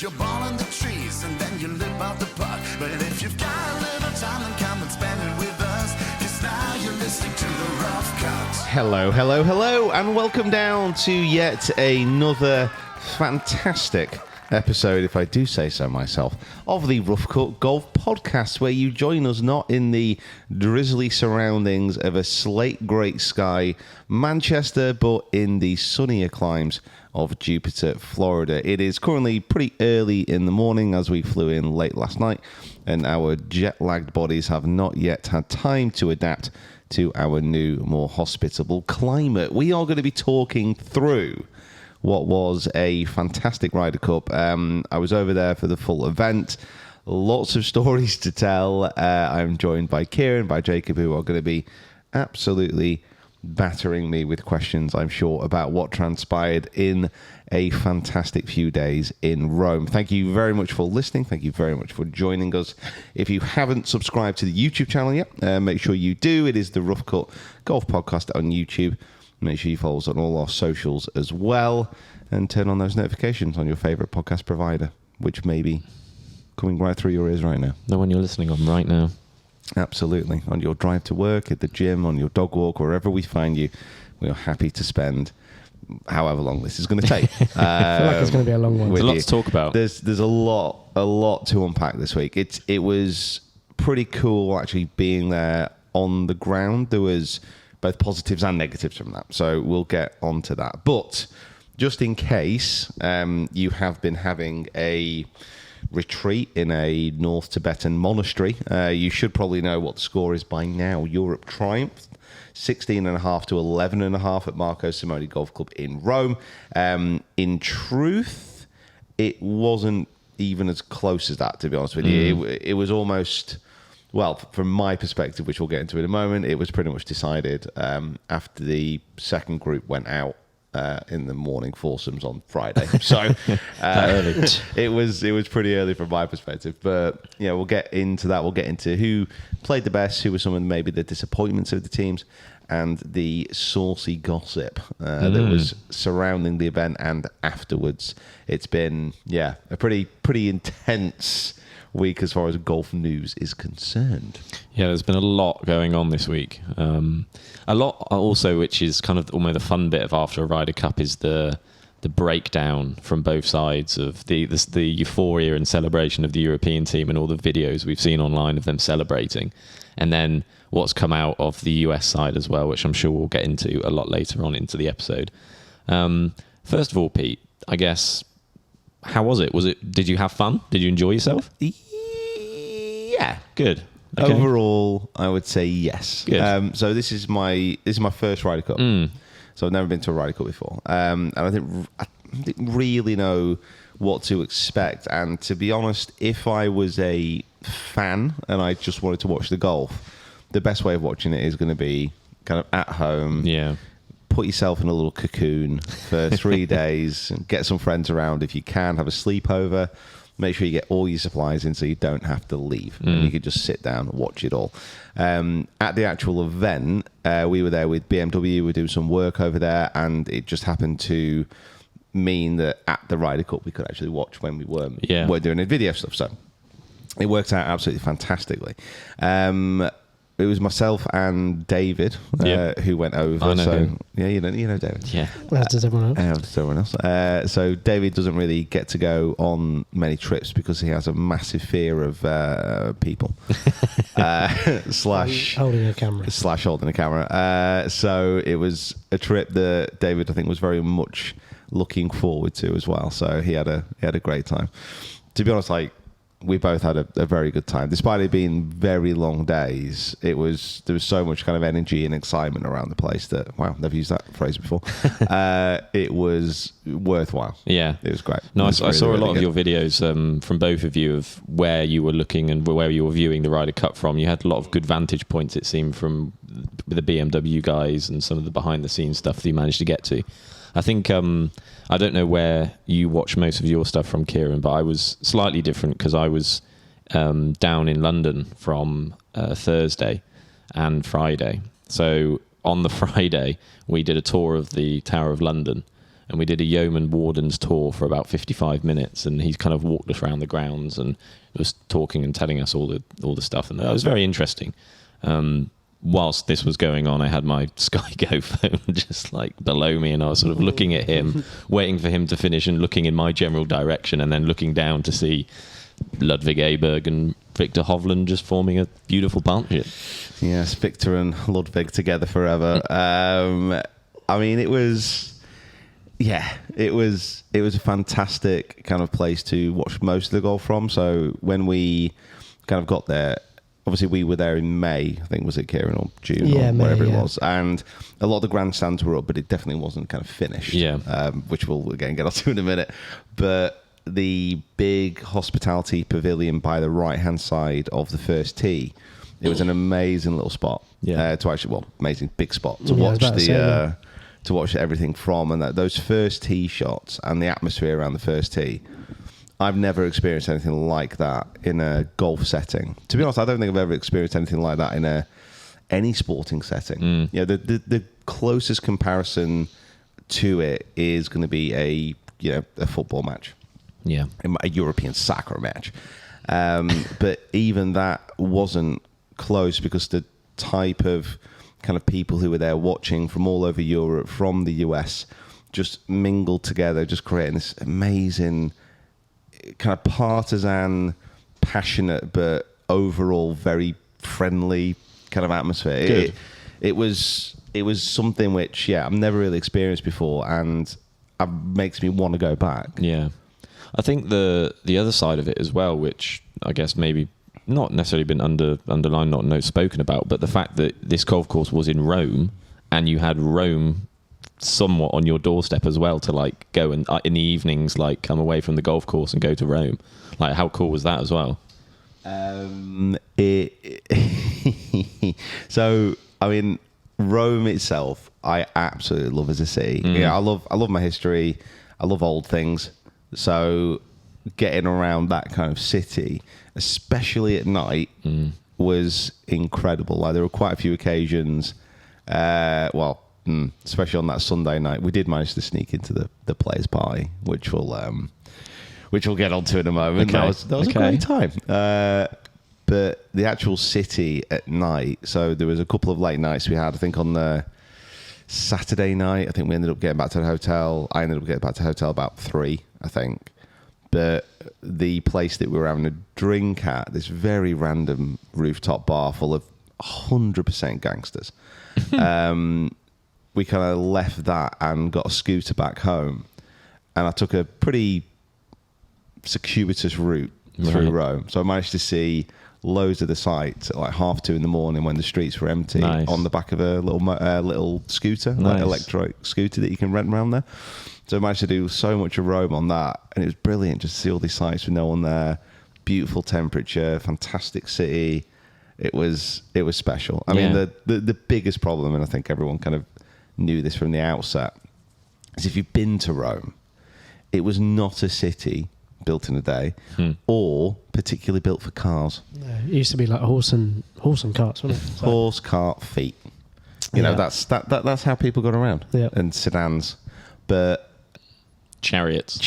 your ball in the trees and then you live out the puck. But if you've got a little time, then come and spend it with us. 'Cause now you're listening to the Rough Cut. Hello, and welcome down to yet another fantastic episode, if I do say so myself, of the Rough Cut Golf Podcast, where you join us not in the drizzly surroundings of a slate grey sky Manchester, but in the sunnier climes of Jupiter, Florida. It is currently pretty early in the morning as we flew in late last night, and our jet-lagged bodies have not yet had time to adapt to our new, more hospitable climate. We are going to be talking through what was a fantastic Ryder Cup. I was over there for the full event. Lots of stories to tell. I'm joined by Kieran, by Jacob, who are going to be absolutely battering me with questions, I'm sure, about what transpired in a fantastic few days in Rome. Thank you very much for listening. Thank you very much for joining us. If you haven't subscribed to the YouTube channel yet, make sure you do. It is the Rough Cut Golf Podcast on YouTube. Make sure you follow us on all our socials as well, and turn on those notifications on your favourite podcast provider, which may be coming right through your ears right now. The one you're listening on right now. Absolutely. On your drive to work, at the gym, on your dog walk, wherever we find you, we are happy to spend however long this is going to take. I feel like it's going to be a long one. There's a lot to talk about. There's a lot to unpack this week. It was pretty cool actually being there on the ground. There was both positives and negatives from that. So we'll get onto that. But just in case you have been having a retreat in a North Tibetan monastery, you should probably know what the score is by now. Europe triumphed 16.5 to 11.5 at Marco Simone Golf Club in Rome. In truth, it wasn't even as close as that, to be honest with you. It was almost... Well, from my perspective, which we'll get into in a moment, it was pretty much decided after the second group went out in the morning foursomes on Friday. So it was pretty early from my perspective. But yeah, we'll get into that. We'll get into who played the best, who were some of maybe the disappointments of the teams, and the saucy gossip that was surrounding the event and afterwards. It's been a pretty intense week as far as golf news is concerned. Yeah, there's been a lot going on this week. A lot also, which is kind of almost the fun bit of after a Ryder Cup, is the breakdown from both sides of the euphoria and celebration of the European team and all the videos we've seen online of them celebrating, and then what's come out of the US side as well, which I'm sure we'll get into a lot later on into the episode. First of all, Pete, I guess, how was it? Did you have fun? Did you enjoy yourself? Yeah. Good. Okay. Overall, I would say yes. Good. So this is my first Ryder Cup. So I've never been to a Ryder Cup before. And I didn't really know what to expect. And to be honest, if I was a fan and I just wanted to watch the golf, the best way of watching it is going to be kind of at home. Yeah. Put yourself in a little cocoon for 3 days and get some friends around if you can. Have a sleepover. Make sure you get all your supplies in so you don't have to leave. And you can just sit down and watch it all. At the actual event, we were there with BMW. We were doing some work over there, and it just happened to mean that at the Ryder Cup we could actually watch when we were doing the video stuff. So it worked out absolutely fantastically. It was myself and David who went over. I know him. Yeah, you know David. Yeah. As does everyone else. As does everyone else. So David doesn't really get to go on many trips because he has a massive fear of people. Slash holding a camera. Slash holding a camera. So it was a trip that David, I think, was very much looking forward to as well. So he had a great time. To be honest, we both had a very good time. Despite it being very long days, there was so much kind of energy and excitement around the place that, wow, never used that phrase before. It was worthwhile. Yeah. It was great. No, I really, saw a lot really of your videos from both of you of where you were looking and where you were viewing the Ryder Cup from. You had a lot of good vantage points, it seemed, from the BMW guys and some of the behind-the-scenes stuff that you managed to get to. I think, I don't know where you watch most of your stuff from, Kieran, but I was slightly different because I was down in London from Thursday and Friday. So on the Friday, we did a tour of the Tower of London, and we did a yeoman warden's tour for about 55 minutes, and he kind of walked us around the grounds and was talking and telling us all the stuff, and that was very interesting. Whilst this was going on, I had my Sky Go phone just like below me, and I was sort of looking at him, waiting for him to finish and looking in my general direction, and then looking down to see Ludwig Aberg and Victor Hovland just forming a beautiful partnership. Yes, Victor and Ludwig together forever. I mean, it was a fantastic kind of place to watch most of the golf from. So when we kind of got there, obviously we were there in May, I think, was it, Kieran, or June, or whatever it was, and a lot of the grandstands were up, but it definitely wasn't kind of finished, which we'll again get onto in a minute. But the big hospitality pavilion by the right-hand side of the first tee, it was an amazing little spot to actually, amazing big spot to watch to watch everything from, and those first tee shots and the atmosphere around the first tee. I've never experienced anything like that in a golf setting. To be honest, I don't think I've ever experienced anything like that in any sporting setting. The closest comparison to it is going to be a football match, a European soccer match. But even that wasn't close, because the type of kind of people who were there watching from all over Europe, from the US, just mingled together, just creating this amazing kind of partisan, passionate, but overall very friendly kind of atmosphere. It was something which I've never really experienced before, and it makes me want to go back. Yeah, I think the other side of it as well, which I guess maybe not necessarily been underlined, not spoken about, but the fact that this golf course was in Rome, and you had Rome somewhat on your doorstep as well, to like go and in the evenings like come away from the golf course and go to Rome. Like, how cool was that as well? So I mean, Rome itself I absolutely love as a city. I love my history, I love old things, so getting around that kind of city, especially at night, was incredible. Like, there were quite a few occasions especially on that Sunday night, we did manage to sneak into the players' party, which we'll get onto in a moment. Okay. That was a great time. But the actual city at night, so there was a couple of late nights we had. I think on the Saturday night, I think we ended up getting back to the hotel. I ended up getting back to the hotel about 3, I think. But the place that we were having a drink at, this very random rooftop bar full of 100% gangsters. We kind of left that and got a scooter back home, and I took a pretty circuitous route through Rome. So I managed to see loads of the sites at like 2:30 in the morning when the streets were empty, on the back of a little scooter, like electric scooter that you can rent around there. So I managed to do so much of Rome on that, and it was brilliant just to see all these sites with no one there. Beautiful temperature, fantastic city. It was special. I mean, the biggest problem, and I think everyone kind of knew this from the outset, is if you've been to Rome, it was not a city built in a day, or particularly built for cars. Yeah, it used to be like horse and carts, wasn't it? So, horse, cart, feet. You know, that's how people got around. Yeah. And sedans, but chariots.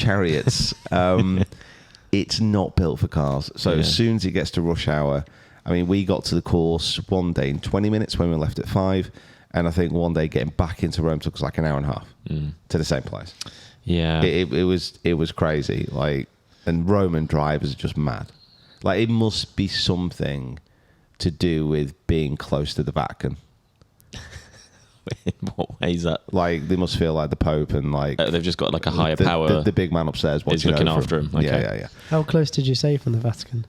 It's not built for cars. So as soon as it gets to rush hour, I mean, we got to the course one day in 20 minutes when we left at 5. And I think one day getting back into Rome took us like an hour and a half to the same place. Yeah, it was crazy. Like, and Roman drivers are just mad. Like, it must be something to do with being close to the Vatican. In what way is that? Like, they must feel like the Pope, and like they've just got like a higher power. The big man upstairs is looking after him. Okay. Yeah. How close did you say from the Vatican?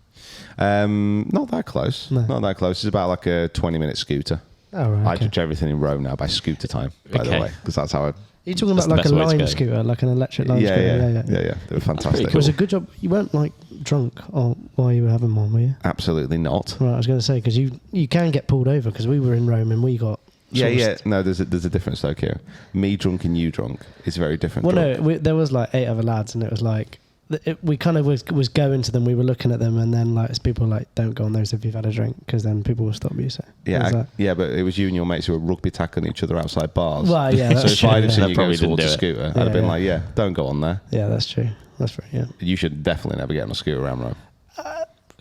Not that close. No. Not that close. It's about like a 20-minute scooter. Oh, right, I judge everything in Rome now by scooter time, by the way, because that's how I... You're talking about like a line scooter, like an electric line scooter? Yeah. They were fantastic. It was a good job. You weren't like drunk while you were having one, were you? Absolutely not. Right, I was going to say, because you can get pulled over, because we were in Rome and we got... No, there's a difference though, here. Me drunk and you drunk is very different. Well, no, there was like 8 other lads, and it was like we kind of was going to them. We were looking at them, and then like as people were like, don't go on those if you've had a drink, because then people will stop you. So Yeah, but it was you and your mates who were rugby tackling each other outside bars. Well, yeah, so that's if true. I'd have seen That you go probably towards a didn't do it. scooter, I'd have been like, yeah, don't go on there. Yeah, that's true. That's right. Yeah. You should definitely never get on a scooter around road.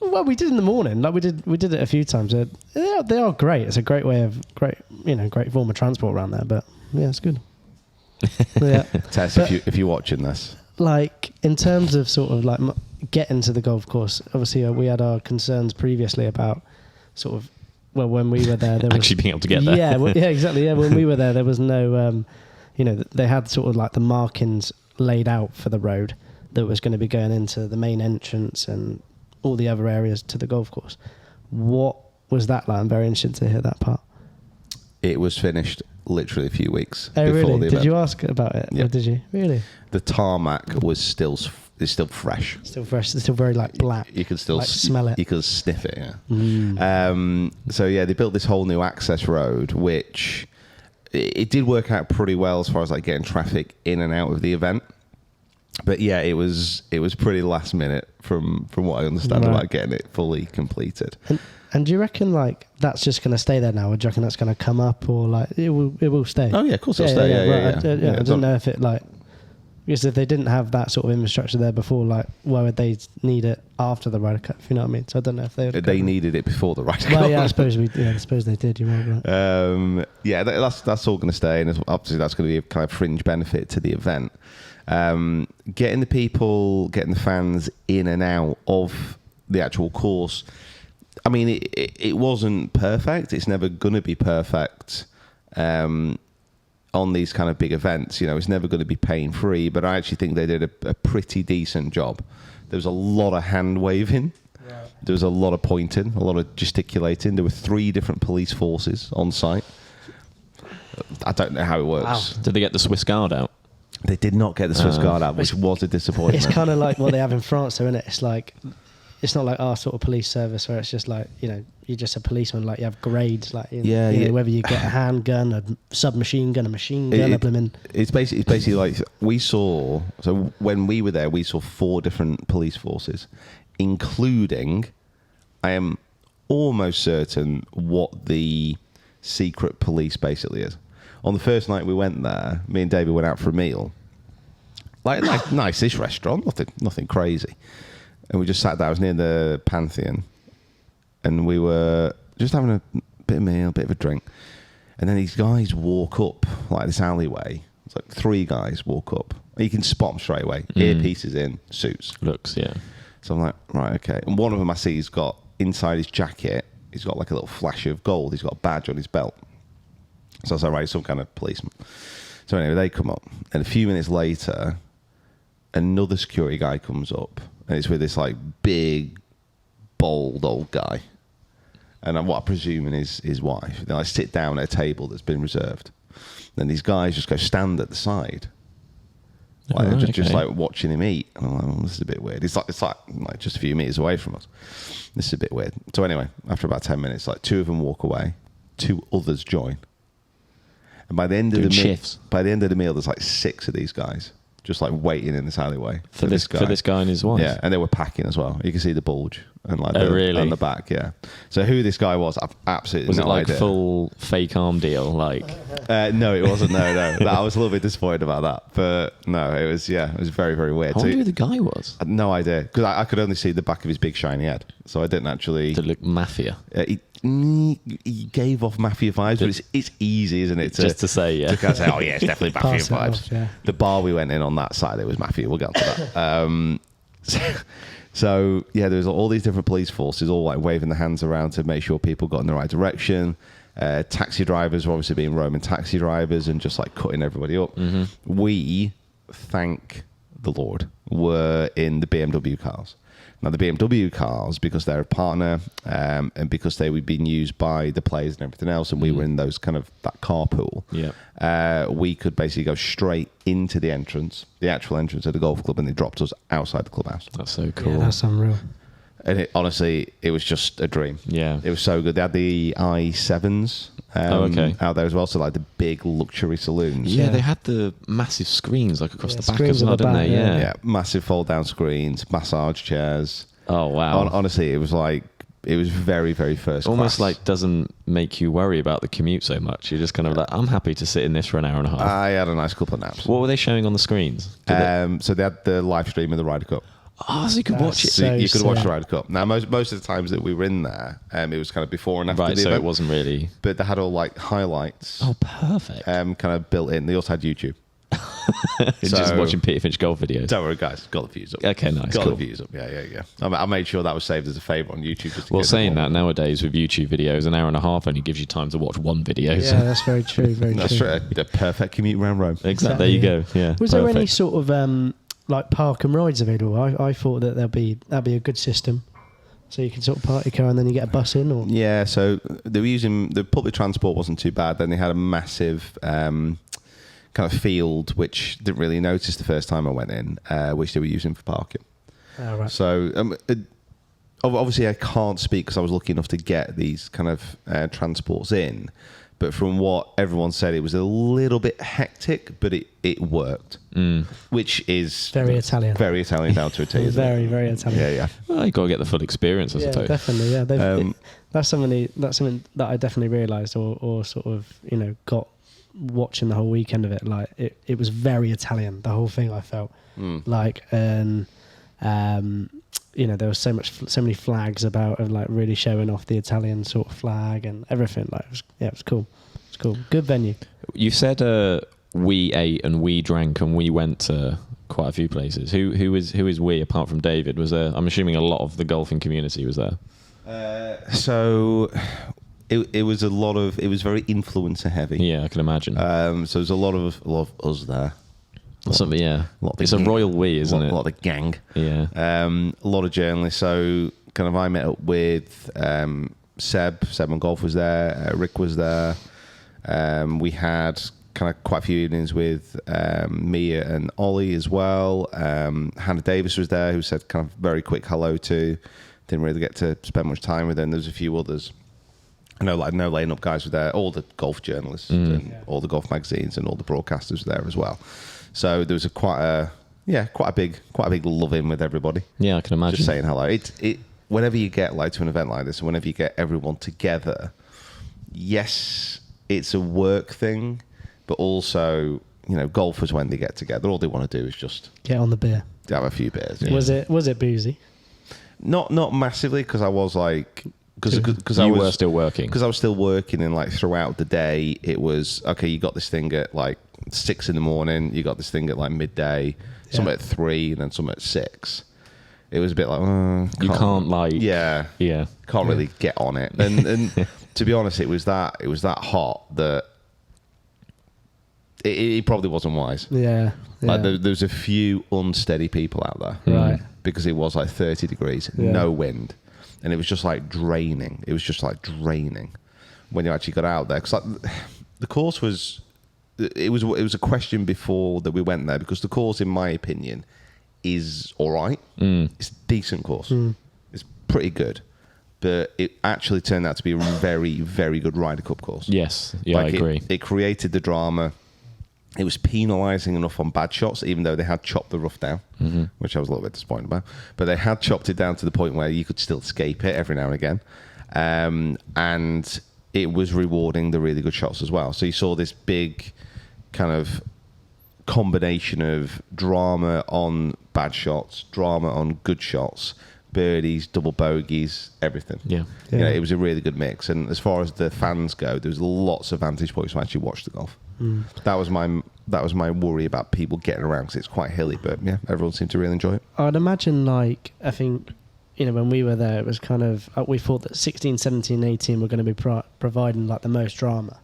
Well, we did in the morning. Like we did it a few times. They are great. It's a great form of transport around there. But yeah, it's good. Yeah. Tess, But- if you're watching this, Like in terms of sort of like getting to the golf course, obviously we had our concerns previously about sort of when we were there was Actually being able to get there. Yeah, exactly. Yeah, when we were there was no, they had sort of like the markings laid out for the road that was going to be going into the main entrance and all the other areas to the golf course. What was that like? I'm very interested to hear that part. it was finished literally a few weeks Oh, before really? the Did event. you ask about it? Yeah. Or did you? Really? The tarmac is still fresh. Still fresh. It's still very like black. You can still like, smell it. You can sniff it. Yeah. Mm. So yeah, they built this whole new access road, which it did work out pretty well as far as like getting traffic in and out of the event. But yeah, it was pretty last minute from what I understand Right. about getting it fully completed. And do you reckon like that's just going to stay there now, or do you reckon that's going to come up, or like it will stay? Oh yeah, of course it'll stay. Yeah, right. yeah. I don't know if it like, because if they didn't have that sort of infrastructure there before, like why would they need it after the Ryder Cup? If you know what I mean. So I don't know if They needed it before the Ryder Cup. Well, yeah, I suppose they did. You might be right. Yeah, that's all going to stay, and obviously that's going to be a kind of fringe benefit to the event. Getting the fans in and out of the actual course. I mean, it wasn't perfect. It's never going to be perfect on these kind of big events. You know, it's never going to be pain free. But I actually think they did a pretty decent job. There was a lot of hand waving. Right. There was a lot of pointing, a lot of gesticulating. There were 3 different police forces on site. I don't know how it works. Wow. Did they get the Swiss Guard out? They did not get the Swiss Guard out, which was a disappointment. It's kind of like what they have in France, though, isn't it? It's like, it's not like our sort of police service where it's just like, you know, you're just a policeman, like you have grades, like you know, whether you get a handgun, a submachine gun, a machine gun, a blimmin'. It's basically like so when we were there, we saw 4 different police forces, including, I am almost certain, what the secret police basically is. On the first night we went there, me and David went out for a meal. Like nice-ish restaurant, nothing crazy. And we just sat there. I was near the Pantheon, and we were just having a bit of meal, a bit of a drink. And then these guys walk up like this alleyway. It's like 3 guys walk up. You can spot them straight away. Earpieces in, suits. Looks, yeah. So I'm like, right, okay. And one of them I see he's got inside his jacket, he's got like a little flash of gold. He's got a badge on his belt. So I was like, right, some kind of policeman. So anyway, they come up. And a few minutes later, another security guy comes up. And it's with this like big, bold old guy. And what I presume is his wife. Then I sit down at a table that's been reserved. Then these guys just go stand at the side. Like, just like watching him eat. And I'm like, oh, this is a bit weird. It's like just a few meters away from us. This is a bit weird. So anyway, after about 10 minutes, like 2 of them walk away. 2 others join. And by the end of the meal, there's like 6 of these guys just like waiting in this alleyway for this guy and his wife. Yeah, and they were packing as well. You can see the bulge and like really? on the back. Yeah. So who this guy was, I've absolutely no idea. Was it like full fake arm deal? Like no, it wasn't. No. I was a little bit disappointed about that, but no, it was very, very weird. I wonder who the guy was. I had no idea because I could only see the back of his big shiny head, so I didn't actually. To look mafia. He gave off mafia vibes, but it's easy, isn't it? Just to say, yeah. To kind of say, oh yeah, it's definitely mafia Pass it vibes. off, yeah. The bar we went in on that side, it was mafia. We'll get to that. So yeah, there's all these different police forces all like waving their hands around to make sure people got in the right direction. Taxi drivers were obviously being Roman taxi drivers and just like cutting everybody up. Mm-hmm. We, thank the Lord, were in the BMW cars. Now, the BMW cars, because they're a partner and because they were being used by the players and everything else, and we were in those kind of that carpool, we could basically go straight into the actual entrance of the golf club, and they dropped us outside the clubhouse. That's so cool. Yeah, that's unreal. And honestly, it was just a dream. Yeah. It was so good. They had the i7s okay. out there as well. So like the big luxury saloons. Yeah, Yeah. they had the massive screens like across Yeah, the back screens as at well, the didn't they? back, yeah. Yeah, massive fold-down screens, massage chairs. Oh wow. Honestly, it was very, very first Almost class. like doesn't make you worry about the commute so much. You're just kind of like, I'm happy to sit in this for an hour and a half. I had a nice couple of naps. What were they showing on the screens? So they had the live stream of the Ryder Cup. So you could watch it. So you could watch sick. the Ryder Cup. Now, most of the times that we were in there, it was kind of before and after Right, the so event. it wasn't really. But they had all like highlights, Oh, perfect. kind of built in. They also had YouTube. Just so- watching Peter Finch golf videos. Don't worry, guys. Got the views up. Okay, nice, Got cool. the views up. Yeah. I made sure that was saved as a favourite on YouTube. Just in Well, case saying anyone- that nowadays with YouTube videos, an hour and a half only gives you time to watch one video. Yeah, so- that's very true. Very That's true. right. The perfect commute round Rome. Exactly. There you go. Yeah. Was there any perfect. sort of like park and rides available? I thought that that'd be a good system, so you can sort of park your car and then you get a bus in, or Yeah, so they were using the public transport wasn't too bad. Then they had a massive kind of field which didn't really notice the first time I went in, which they were using for parking. oh, right. So obviously I can't speak because I was lucky enough to get these kind of transports in. But from what everyone said, it was a little bit hectic, but it worked, which is Very Italian. Very Italian down to a T. isn't it? Very, very Italian. Yeah. Well, you got to get the full experience, I Yeah, suppose. definitely. Yeah, that's something that I definitely realised, or sort of got watching the whole weekend of it. Like it was very Italian. The whole thing I felt like, and there was so many flags about of like really showing off the Italian sort of flag and everything. Like it was cool. It's cool. Good venue. You said we ate and we drank and we went to quite a few places. Who is we apart from David? Was there? I'm assuming a lot of the golfing community was there. So it was a lot of. It was very influencer heavy. Yeah, I can imagine. So there's a lot of us there. Something, yeah. A lot of It's the a royal we, isn't a it? lot of gang. Yeah. A lot of journalists. So kind of I met up with Seb on golf was there. Rick was there. We had kind of quite a few evenings with Mia and Ollie as well. Hannah Davis was there, who said kind of very quick hello to. Didn't really get to spend much time with her. And there's a few others. I know, like no laying up guys were there. All the golf journalists and all the golf magazines and all the broadcasters were there as well. So there was quite a big love in with everybody. Yeah, I can imagine. Just saying hello. It whenever you get like to an event like this, and whenever you get everyone together, yes, it's a work thing, but also golfers when they get together, all they want to do is just Get on the beer. have a few beers. Yeah. Was it boozy? Not massively, because I was like because I You was were still working. because I was still working, and like throughout the day it was okay. You got this thing at like 6 a.m. You got this thing at like midday. Some at 3, and then some at 6. It was a bit like You can't like. yeah can't really get on it. And to be honest, it was that hot that it probably wasn't wise. Yeah. Like there's a few unsteady people out there, Right. Because it was like 30 degrees, Yeah. no wind, and it was just like draining. It was just like draining when you actually got out there. Because like the course was, it was a question before that we went there, because the course, in my opinion, is all right. It's a decent course. It's pretty good, but it actually turned out to be a very, very good Ryder Cup course. Yes. Yeah, I agree. It created the drama. It was penalising enough on bad shots, even though they had chopped the rough down, which I was a little bit disappointed about. But they had chopped it down to the point where you could still escape it every now and again. And it was rewarding the really good shots as well. So you saw this big kind of combination of drama on bad shots, drama on good shots, birdies, double bogeys, everything. Yeah. It was a really good mix. And as far as the fans go, there was lots of vantage points to actually watch the golf. That was my worry about people getting around, because it's quite hilly, but yeah, everyone seemed to really enjoy it. I'd imagine, like, I think, when we were there, it was kind of, we thought that 16, 17, 18 were going to be providing, like, the most drama.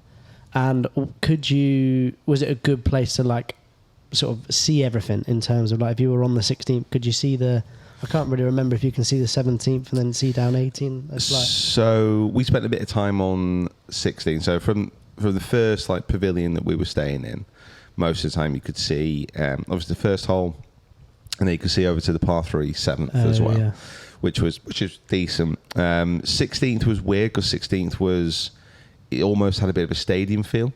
And was it a good place to, like, sort of see everything in terms of, like, if you were on the 16th, could you see I can't really remember if you can see the 17th and then see down 18? So we spent a bit of time on 16. So from the first like pavilion that we were staying in, most of the time you could see obviously the first hole, and then you could see over to the par 3 7th as well, yeah. which is decent. 16th was weird, because 16th was it almost had a bit of a stadium feel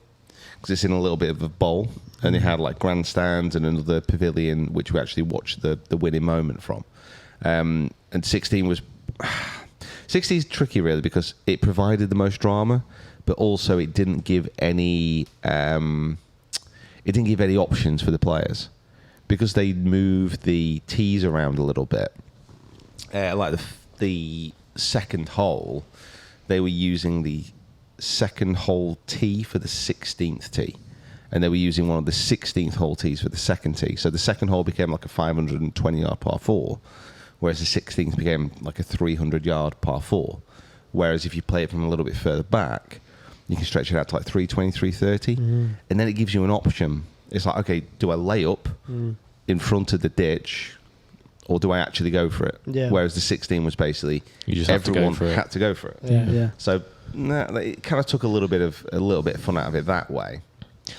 because it's in a little bit of a bowl, and it had like grandstands and another pavilion which we actually watched the winning moment from. And 16 was 16 is tricky really because it provided the most drama, but also it didn't give any options for the players because they moved the tees around a little bit. Like the second hole, they were using the second hole tee for the 16th tee, and they were using one of the 16th hole tees for the second tee. So the second hole became like a 520-yard par 4, whereas the 16th became like a 300-yard par 4. Whereas if you play it from a little bit further back, you can stretch it out to like 320, 330, and then it gives you an option. It's like, okay, do I lay up in front of the ditch, or do I actually go for it? Yeah. Whereas the 16 was basically everyone had to go for it. Yeah. So it kind of took a little bit of fun out of it that way.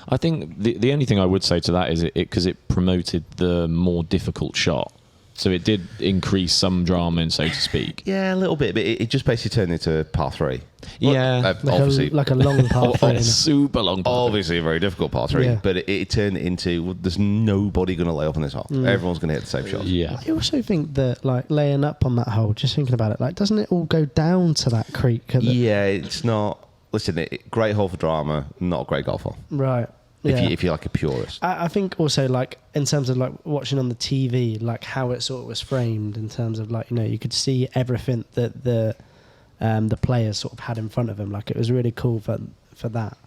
I think the only thing I would say to that is because it promoted the more difficult shot. So it did increase some drama, so to speak. Yeah, a little bit, but it just basically turned into par 3. Yeah. Obviously. Like a long par 3. Super long par 3. Obviously a very difficult par 3, Yeah. but it turned into, well, there's nobody going to lay up on this hole. Everyone's going to hit the same shot. Yeah. I also think that, like, laying up on that hole, just thinking about it, like, doesn't it all go down to that creek? Yeah, it's not... Listen, great hole for drama, not a great golf hole. Right. If you're like a purist. I think also, like, in terms of like watching on the TV, like how it sort of was framed in terms of like, you know, you could see everything that the players sort of had in front of them. Like, it was really cool for that.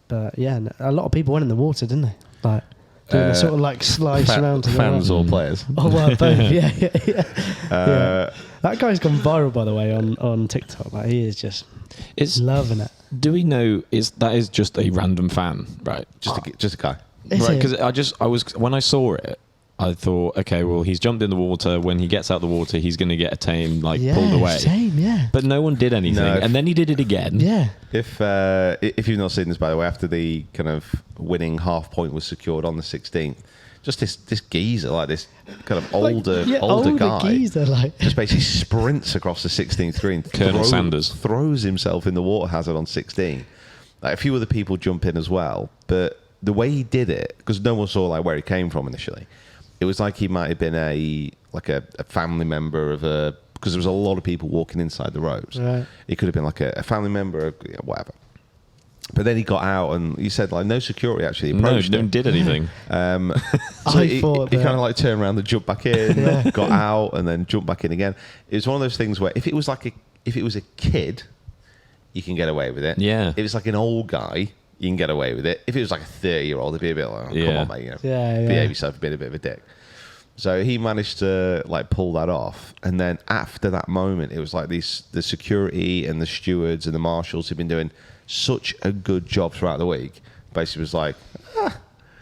But yeah, a lot of people went in the water, didn't they? Like doing the sort of like slice around to the fans right. or players. Oh well, both. Yeah. That guy's gone viral, by the way, on TikTok. Like, he is just loving it. Do we know that is just a random fan, right? Just a guy. Is Right, it? because I was when I saw it, I thought, okay, well, he's jumped in the water. When he gets out the water, he's going to get a tame pulled away. Same, yeah. But no one did anything, No. and then he did it again. Yeah. If you've not seen this, by the way, after the kind of winning half point was secured on the 16th, just this geezer, like this kind of older guy, geezer, like. just basically sprints across the 16th green. Colonel Sanders. Throws himself in the water hazard on 16. Like, a few other people jump in as well, but the way he did it, because no one saw like where he came from initially, it was like he might have been a family member of because there was a lot of people walking inside the roads. Right. It could have been like a family member, whatever. But then he got out, and he said like no security actually approached him. No one did anything. So he kind of like turned around and jumped back in, got out, and then jumped back in again. It was one of those things where if it was a kid, you can get away with it. Yeah. If it's like an old guy, you can get away with it. If it was like a 30-year-old, it'd be a bit like, come on, mate, behave yourself, be a bit of a dick. So he managed to like pull that off, and then after that moment, it was like the security and the stewards and the marshals who've been doing such a good job throughout the week. Basically, was like,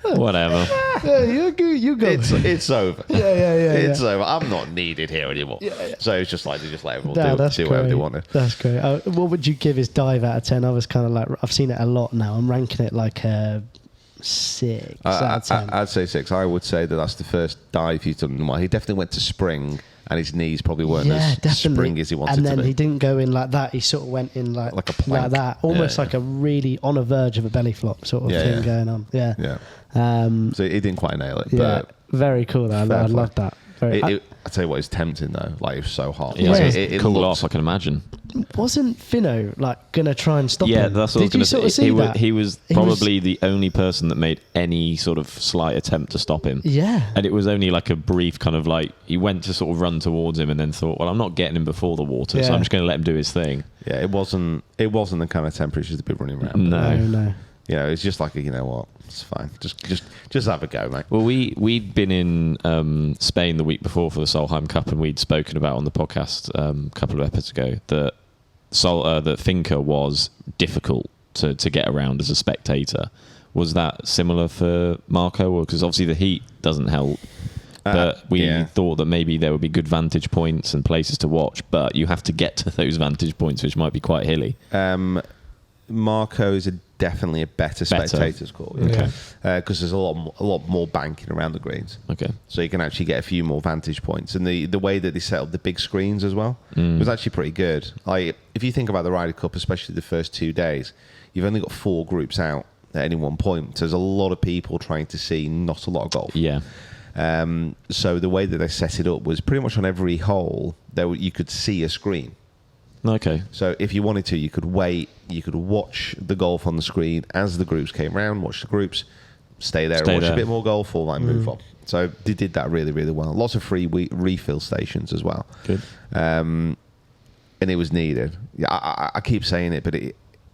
whatever. Yeah, you go. It's over. Yeah. It's over. I'm not needed here anymore. Yeah. So it's just like they just let everyone do whatever they wanted. That's great. What would you give his dive out of 10? I was kind of like, I've seen it a lot now. I'm ranking it like a 6 out of 10. I'd say 6. I would say that's the first dive he's done. Well, he definitely went to spring, and his knees probably weren't as springy as he wanted to be. And then he didn't go in like that. He sort of went in like a plank. like that, almost like a really on a verge of a belly flop sort of thing going on. Yeah. So he didn't quite nail it. Yeah, But very cool though. I love that. I tell you what, it's tempting though. Like, it was so hot. Yeah, Like, it cooled off, I can imagine. Wasn't Finno like gonna try and stop him? Yeah, that's what I was Did you going sort to of say. see that? He was probably the only person that made any sort of slight attempt to stop him. Yeah. And it was only like a brief kind of like, he went to sort of run towards him and then thought, well, I'm not getting him before the water, so I'm just going to let him do his thing. Yeah, it wasn't the kind of temperatures to be running around. No. You know, it's just like, you know what, it's fine. Just have a go, mate. Well, we'd been in Spain the week before for the Solheim Cup, and we'd spoken about on the podcast a couple of episodes ago that that Finca was difficult to get around as a spectator. Was that similar for Marco? Because obviously the heat doesn't help. But we thought that maybe there would be good vantage points and places to watch, but you have to get to those vantage points, which might be quite hilly. Marco is a definitely a better spectators court. Okay. Because there's a lot more banking around the greens. Okay. So you can actually get a few more vantage points. And the way that they set up the big screens as well was actually pretty good. Like, if you think about the Ryder Cup, especially the first 2 days, you've only got 4 groups out at any one point. So there's a lot of people trying to see not a lot of golf. Yeah. So the way that they set it up was pretty much on every hole, you could see a screen. Okay. So if you wanted to, you could wait, you could watch the golf on the screen as the groups came around, watch the groups, stay there and watch a bit more golf, or like move on. So they did that really, really well. Lots of free refill stations as well. Good. And it was needed. Yeah, I keep saying it, but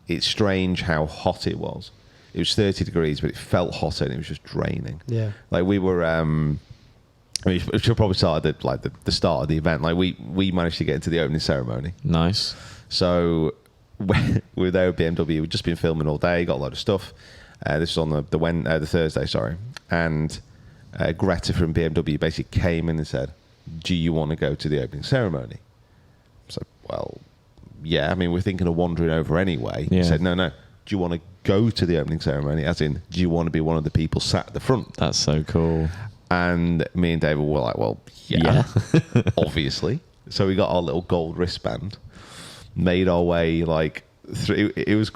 it's strange how hot it was. It was 30 degrees, but it felt hotter and it was just draining. Yeah. Like we were... I mean, we should probably start at the start of the event. Like we managed to get into the opening ceremony. Nice. So we were there with BMW. We'd just been filming all day, got a lot of stuff. This was on the Thursday, sorry. And Greta from BMW basically came in and said, "Do you want to go to the opening ceremony?" So, well, yeah. I mean, we're thinking of wandering over anyway. Yeah. He said, "No. Do you want to go to the opening ceremony? As in, do you want to be one of the people sat at the front?" That's so cool. And me and David were like, well, yeah. Obviously. So we got our little gold wristband, made our way like through. It was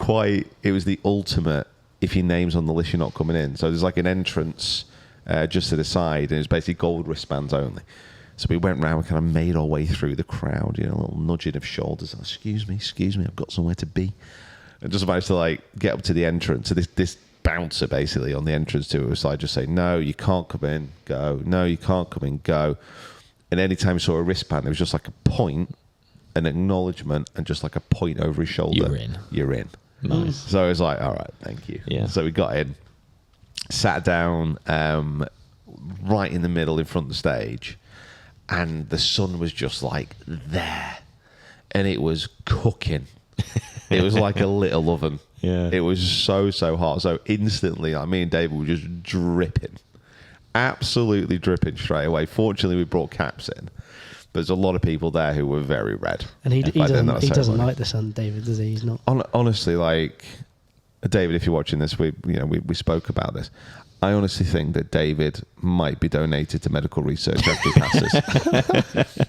the ultimate, if your name's on the list, you're not coming in. So there's like an entrance just to the side, and it was basically gold wristbands only. So we went round and kind of made our way through the crowd, a little nudging of shoulders. Excuse me, I've got somewhere to be. And just managed to like get up to the entrance. So this bouncer basically on the entrance to it was like just say, "No, you can't come in, go. No, you can't come in, go." And anytime you saw a wristband, it was just like a point, an acknowledgement, and just like a point over his shoulder. You're in. Nice. So I was like, all right, thank you. Yeah. So we got in, sat down right in the middle in front of the stage, and the sun was just like there, and it was cooking. It was like a little oven. Yeah. It was so hot. So instantly, me and David were just dripping. Absolutely dripping straight away. Fortunately, we brought caps in. But there's a lot of people there who were very red. And he doesn't like the sun, David, does he? He's not. Honestly, like, David, if you're watching this, we spoke about this. I honestly think that David might be donated to medical research after he passes.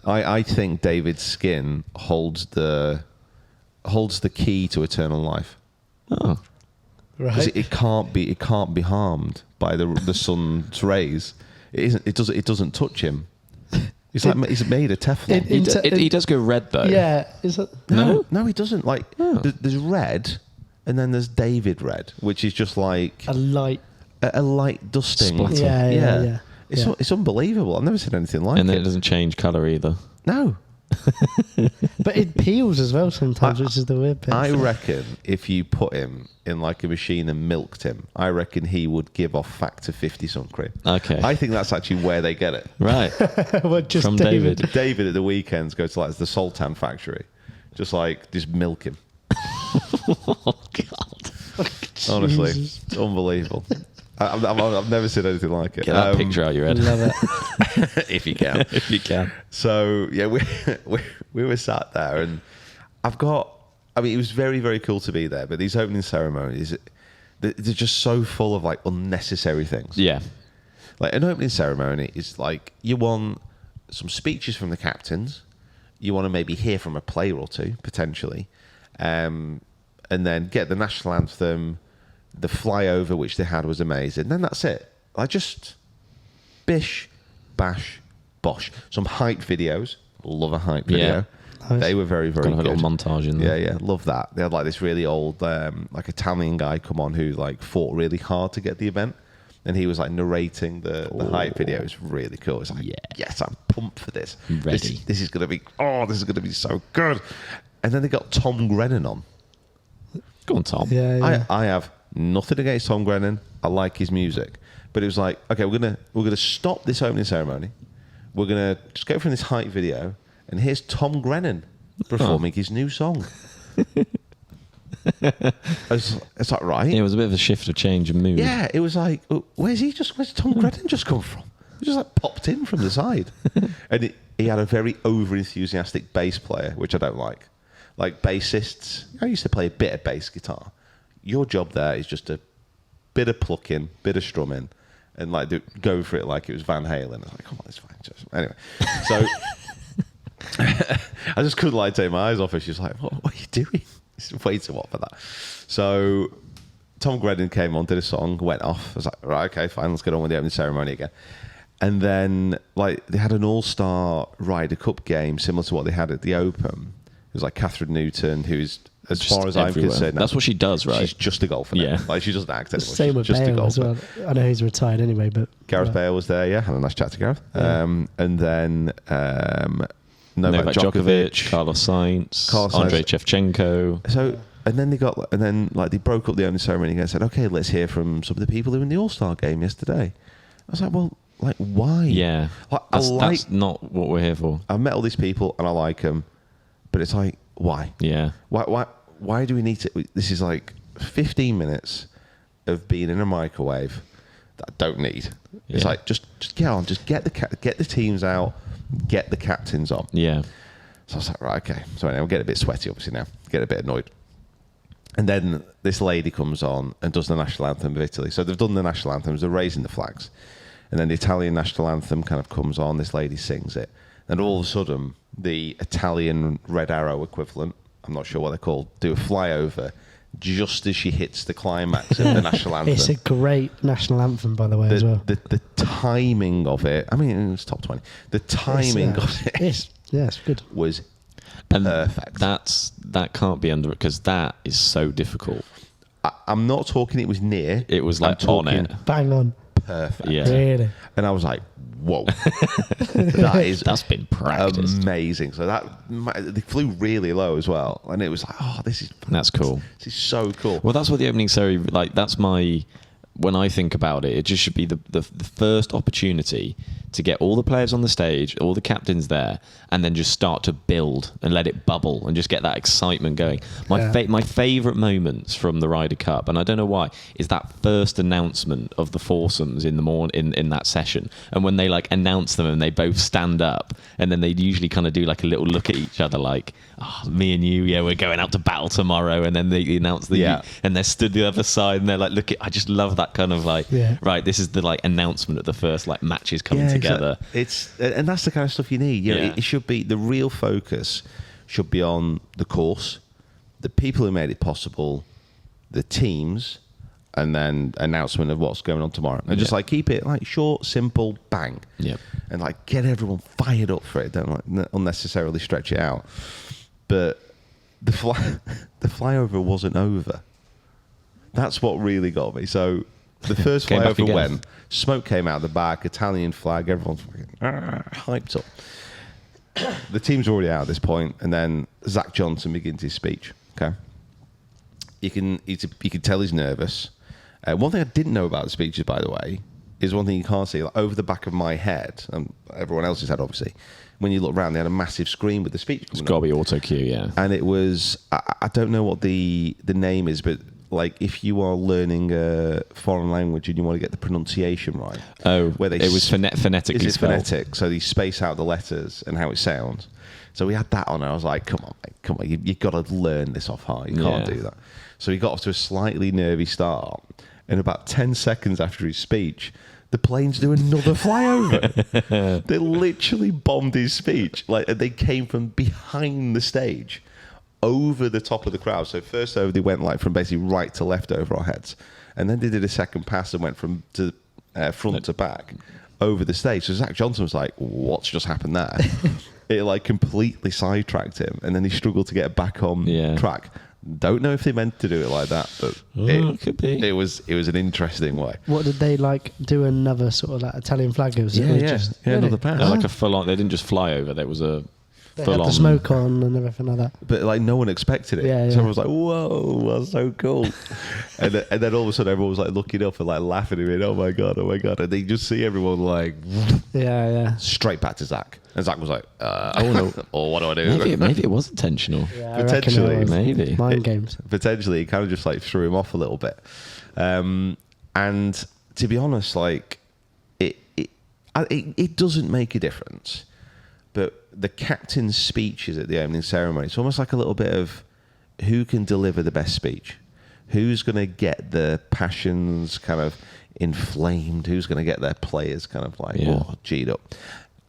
I think David's skin holds the key to eternal life. Oh, Because Right. it can't be harmed by the sun's rays. It doesn't touch him. He's made of Teflon. he does go red though. Yeah. Is it? No, he doesn't. Like there's red, and then there's David red, which is just like A light. a light dusting. Splatter. Yeah. It's unbelievable. I've never seen anything like And then it. it doesn't change colour either. No. But it peels as well sometimes, which is the weird bit. I reckon if you put him in like a machine and milked him, I reckon he would give off factor 50 sun cream. Okay. I think that's actually where they get it. Right. Well, just From David. David at the weekends goes to like the Sultan factory, just milk him. Oh God. Honestly, Jesus. it's unbelievable. I've never seen anything like it. Get that picture out your head. Love it. if you can. If you can. So yeah, we were sat there, and it was very, very cool to be there. But these opening ceremonies, they're just so full of like unnecessary things. Yeah. Like an opening ceremony is like you want some speeches from the captains, you want to maybe hear from a player or two potentially, and then get the national anthem. The flyover which they had was amazing. Then that's it. Just bish, bash, bosh. Some hype videos. Love a hype video. Yeah. They were very, very Got a good. little montage in there. Yeah, love that. They had like this really old, like Italian guy come on who like fought really hard to get the event, and he was like narrating the hype video. It was really cool. It's like, yes, I'm pumped for this. Ready. This is gonna be so good. And then they got Tom Grennan on. Go on, Tom. Yeah. I have nothing against Tom Grennan. I like his music, but it was like, okay, we're gonna stop this opening ceremony. We're gonna just go from this hype video, and here's Tom Grennan performing his new song. It's like, right? Yeah, it was a bit of a shift of change of mood. Yeah, it was like, where's Tom Grennan just come from? He just like popped in from the side, and he had a very over enthusiastic bass player, which I don't like. Like bassists, I used to play a bit of bass guitar. your job there is just a bit of plucking, bit of strumming, and like go for it like it was Van Halen. I was like, come on, it's fine. Anyway, so I just couldn't like take my eyes off her. She was like, what are you doing? It's way too hot for that. So Tom Grennan came on, did a song, went off. I was like, right, okay, fine, let's get on with the opening ceremony again. And then like they had an all-star Ryder Cup game similar to what they had at the Open. It was like Catherine Newton, who's, as Just far as everywhere. I'm concerned, That's what she does, right? She's just a golfer. now. Yeah. Like she doesn't act anymore. Same She's with just a Bale as golfer. well. I know he's retired anyway, but Gareth Bale was there, yeah. Had a nice chat to Gareth. Yeah. And then Novak Djokovic, Carlos Sainz, Carlos Andrei Sainz. Shevchenko. So, and then they broke up the opening ceremony and said, okay, let's hear from some of the people who were in the All-Star game yesterday. I was like, well, like, why? Yeah, Like, that's not what we're here for. I've met all these people and I like them, but it's like, why? Yeah. Why do we need to? This is like 15 minutes of being in a microwave that I don't need. It's Yeah. like just get on, just get the teams out, get the captains on. Yeah. So I was like, right, okay. So anyway, I'm getting a bit sweaty, obviously now, get a bit annoyed. And then this lady comes on and does the national anthem of Italy. So they've done the national anthems, they're raising the flags, and then the Italian national anthem kind of comes on. This lady sings it, and all of a sudden, the Italian Red Arrow equivalent, I'm not sure what they're called, do a flyover just as she hits the climax of the national anthem. it's a great national anthem, by the way, as well. The timing of it, I mean, it was top 20. The timing of it It's good. was And perfect. that can't be under it because that is so difficult. I'm not talking it was near. It was I'm like on talking it. Bang on. perfect. Yeah. Really. And I was like, whoa. That's been practiced. amazing. So they flew really low as well. And it was like, oh, That's cool. This is so cool. Well, that's what the opening ceremony, like, that's my, when I think about it, it just should be the first opportunity to get all the players on the stage, all the captains there, and then just start to build and let it bubble and just get that excitement going. My favourite moments from the Ryder Cup, and I don't know why, is that first announcement of the foursomes in the morning in that session, and when they like announce them and they both stand up, and then they usually kind of do like a little look at each other, like, oh, me and you, yeah, we're going out to battle tomorrow, and then they announce and they're stood the other side, and they're like, look, I just love that kind of like, right, this is the like announcement of the first like matches coming together. Exactly. And that's the kind of stuff you need. You know, it should be, the real focus should be on the course, the people who made it possible, the teams, and then announcement of what's going on tomorrow. And just like keep it like short, simple, bang. Yeah. And like get everyone fired up for it. Don't like unnecessarily stretch it out. But the flyover wasn't over. That's what really got me. So the first Came back flyover again. went, smoke came out of the back, Italian flag, everyone's fucking hyped up. The team's already out at this point, and then Zach Johnson begins his speech. Okay, you can tell he's nervous. One thing I didn't know about the speeches, by the way, is one thing you can't see, like over the back of my head, and everyone else's head, obviously. When you look around, they had a massive screen with the speech It's coming got to up. be auto cue, yeah. And it was, I don't know what the name is, but like if you are learning a foreign language and you want to get the pronunciation right. Oh, where it was phonetically Is it spelled. phonetic? So they space out the letters and how it sounds. So we had that on, and I was like, come on, mate, come on, you've got to learn this off heart. You can't do that. So he got off to a slightly nervy start, and about 10 seconds after his speech, the planes do another flyover. They literally bombed his speech. Like they came from behind the stage over the top of the crowd. So first over, they went like from basically right to left over our heads, and then they did a second pass and went from front to back over the stage. So Zach Johnson was like, "What's just happened there?" It like completely sidetracked him, and then he struggled to get back on track. Don't know if they meant to do it like that, but it could be. It was an interesting way. What did they like? Do another sort of like Italian flag? It was just, another pass. Like a full on. They didn't just fly over. There was a They full had on. the smoke on and everything like that. But like no one expected it. Yeah, yeah. So everyone was like, "Whoa, that's so cool!" and then all of a sudden, everyone was like looking up and like laughing at me. Oh my god! And they just see everyone like straight back to Zach, and Zach was like, "Oh no, or what do I do?" Maybe it was intentional. Yeah, Potentially. I reckon it was Maybe. mind games. Potentially, it kind of just like threw him off a little bit. And to be honest, like it doesn't make a difference. But the captain's speeches at the opening ceremony, it's almost like a little bit of who can deliver the best speech, who's going to get the passions kind of inflamed, who's going to get their players kind of like G'd up.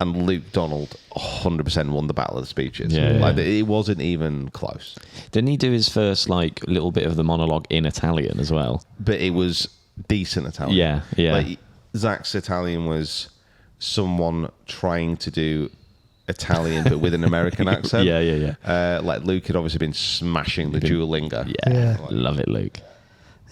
And Luke Donald 100% won the battle of the speeches. It wasn't even close. Didn't he do his first like little bit of the monologue in Italian as well? But it was decent Italian. Yeah. Like, Zach's Italian was someone trying to do Italian but with an American accent. Yeah. Like Luke had obviously been smashing the Duolingo. Yeah. Love it, Luke.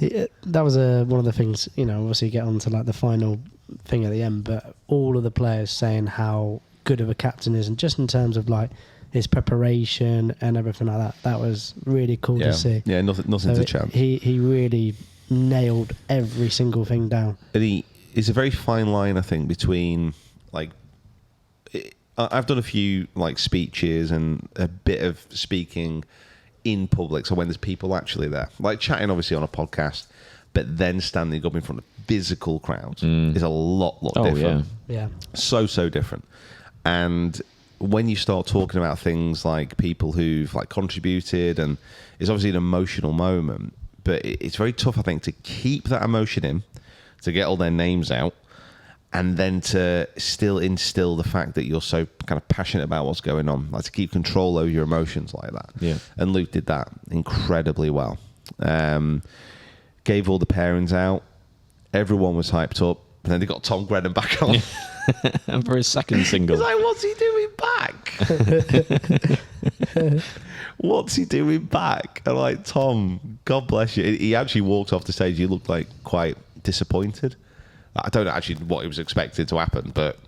That was one of the things, obviously get on to like the final thing at the end, but all of the players saying how good of a captain is, and just in terms of like his preparation and everything like that, that was really cool to see. Yeah, nothing to chance. He really nailed every single thing down. And it's a very fine line, I think, between like I've done a few like speeches and a bit of speaking in public, so when there's people actually there, like chatting obviously on a podcast, but then standing up in front of physical crowds is a lot different. Yeah. So different. And when you start talking about things like people who've like contributed, and it's obviously an emotional moment, but it's very tough, I think, to keep that emotion in, to get all their names out, and then to still instill the fact that you're so kind of passionate about what's going on, like to keep control over your emotions like that. Yeah. And Luke did that incredibly well. Gave all the pairings out. Everyone was hyped up. And then they got Tom Grennan back on. And for his second single. He's like, what's he doing back? What's he doing back? And like, Tom, God bless you. He actually walked off the stage. He looked like quite disappointed. I don't know actually what he was expected to happen, but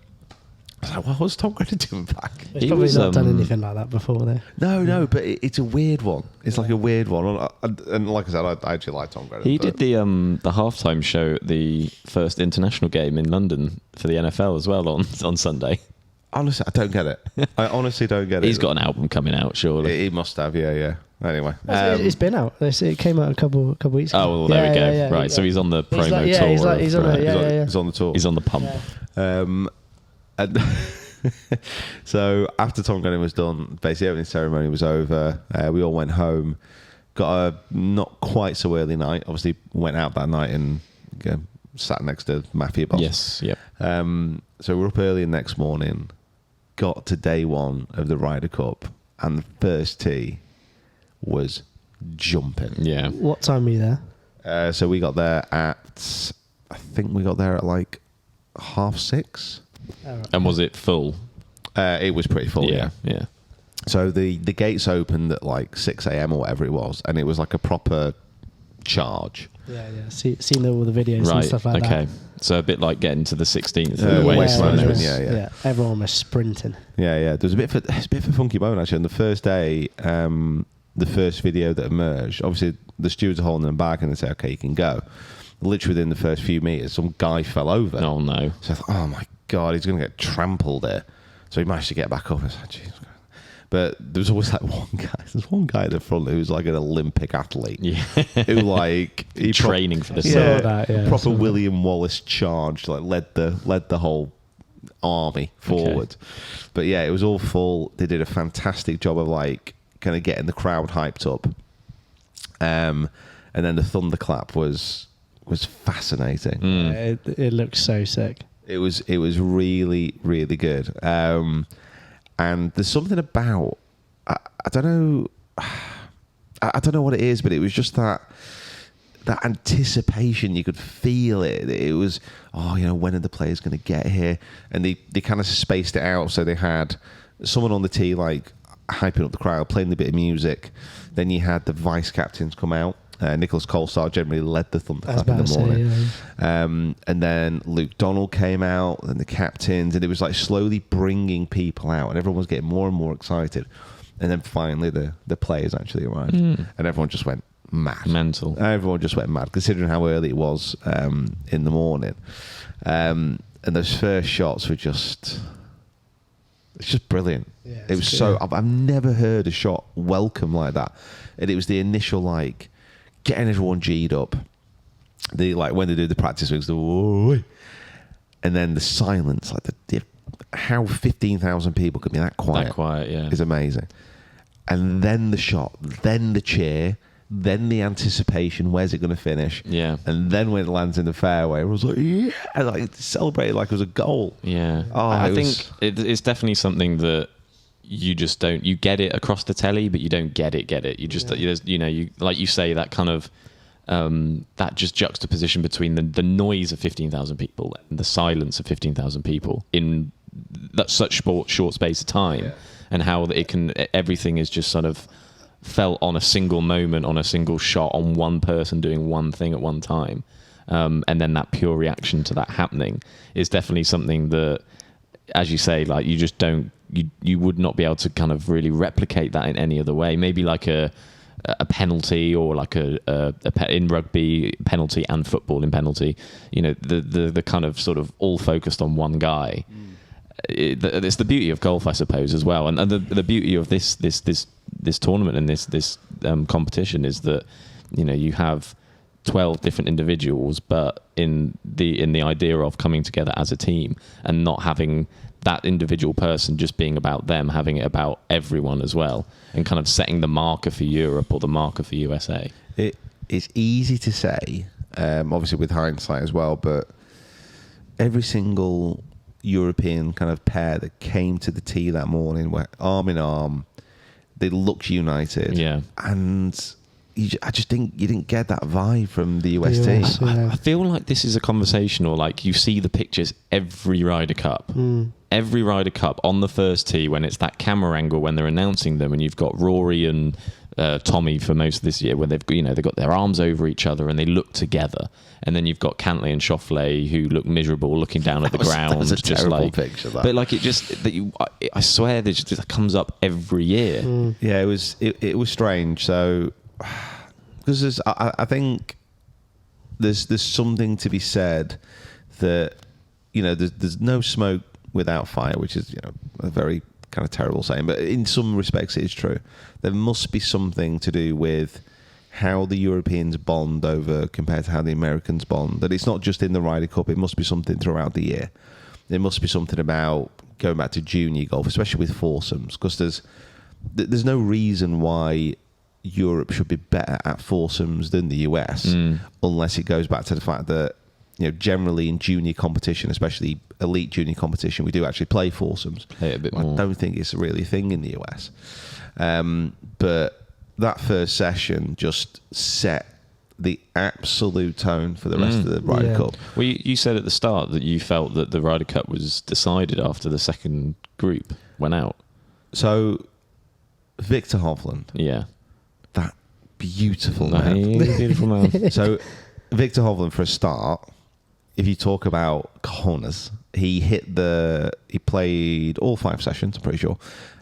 I was like, what was Tom Grennan doing back? He's probably not done anything like that before, though. No, but it's a weird one. It's like a weird one. And like I said, I actually like Tom Grennan. He did the halftime show at the first international game in London for the NFL as well on Sunday. Honestly, I don't get it. I honestly don't get it. He's got an album coming out, surely. He must have, yeah. Anyway. It's been out. It came out a couple weeks ago. Oh, well, there we go. Right, so he's on the promo tour. He's on the tour. He's on the pump. And so after Tom Grennan was done, basically the opening ceremony was over. We all went home. Got a not quite so early night. Obviously, went out that night and sat next to Mafia Boss. Yes, yep. So we're up early the next morning. Got to day one of the Ryder Cup, and the first tee was jumping. Yeah. What time were you there? So we got there at, I think we got there at like 6:30. Oh, right. And was it full? It was pretty full, yeah. So the gates opened at like 6 a.m. or whatever it was, and it was like a proper charge. Yeah. Seen all the videos and stuff like that. Okay. So a bit like getting to the 16th. Waste management, yeah. Everyone was sprinting. Yeah. There was a bit of a funky moment actually. On the first day, the first video that emerged, obviously the stewards are holding them back and they say, okay, you can go. Literally within the first few meters, some guy fell over. Oh, no. So I thought, oh my God, he's going to get trampled there. So he managed to get back up. I was like, Jesus Christ. But there was always like one guy. There's one guy at the front who was like an Olympic athlete. Yeah. Who like he training for the proper William Wallace charge, like led the whole army forward. Okay. But yeah, it was all full. They did a fantastic job of like kind of getting the crowd hyped up. And then the thunderclap was fascinating. It looked so sick. It was really, really good. And there's something about I don't know what it is, but it was just that anticipation. You could feel it. It was, when are the players going to get here? And they kind of spaced it out. So they had someone on the tee like hyping up the crowd, playing a bit of music. Then you had the vice captains come out. Nicholas Colstar generally led the thunderclap in the morning. And then Luke Donald came out, and the captains, and it was like slowly bringing people out, and everyone was getting more and more excited. And then finally the players actually arrived, and everyone just went mad. Mental. Everyone just went mad, considering how early it was in the morning. And those first shots were it's just brilliant. Yeah, it was so... I've never heard a shot welcome like that. And it was the initial, like, getting everyone G'd up. When they do the practice swings, and then the silence, like how 15,000 people could be that quiet. That quiet, yeah. Is amazing. And then the shot, then the cheer, then the anticipation, where's it going to finish? Yeah. And then when it lands in the fairway, I was like, yeah, like celebrated like it was a goal. Yeah. Oh, I think it's definitely something that you just don't, you get it across the telly, but you don't get it. You just, you know, you, like you say, that kind of, that just juxtaposition between the noise of 15,000 people and the silence of 15,000 people in that such short space of time, and how it can, everything is just sort of felt on a single moment, on a single shot, on one person doing one thing at one time, and then that pure reaction to that happening is definitely something that, as you say, like you just don't, you would not be able to kind of really replicate that in any other way. Maybe like a penalty, or like in rugby penalty and football in penalty, you know, the kind of sort of all focused on one guy. It's the beauty of golf, I suppose, as well, and the beauty of this tournament and this competition is that, you know, you have 12 different individuals, but in the idea of coming together as a team and not having that individual person just being about them, having it about everyone as well, and kind of setting the marker for Europe or the marker for USA. It's easy to say, obviously with hindsight as well, but every single European kind of pair that came to the tee that morning were arm in arm. They looked united. Yeah. And I just think you didn't get that vibe from the US team. I feel like this is a conversation, or like you see the pictures every Ryder Cup. Every Ryder Cup on the first tee, when it's that camera angle when they're announcing them, and you've got Rory and Tommy for most of this year, where they've got their arms over each other and they look together, and then you've got Cantley and Schauffele who look miserable, looking down at the ground. That was a just terrible like picture. That. But like it just I swear that just comes up every year. Yeah, it was strange. So because I think there's something to be said that, you know, there's no smoke without fire, which is, you know, a very kind of terrible saying, but in some respects it is true. There must be something to do with how the Europeans bond over compared to how the Americans bond. That it's not just in the Ryder Cup, it must be something throughout the year. There must be something about going back to junior golf, especially with foursomes, because there's no reason why Europe should be better at foursomes than the US, unless it goes back to the fact that, you know, generally in junior competition, especially elite junior competition, we do actually play foursomes. Play it a bit more. I don't think it's really a thing in the US. But that first session just set the absolute tone for the rest of the Ryder Cup. Well, you said at the start that you felt that the Ryder Cup was decided after the second group went out. So, Victor Hovland. Yeah. That beautiful man. Beautiful man. So, Victor Hovland, for a start, if you talk about cojones, he played all 5 sessions, I'm pretty sure,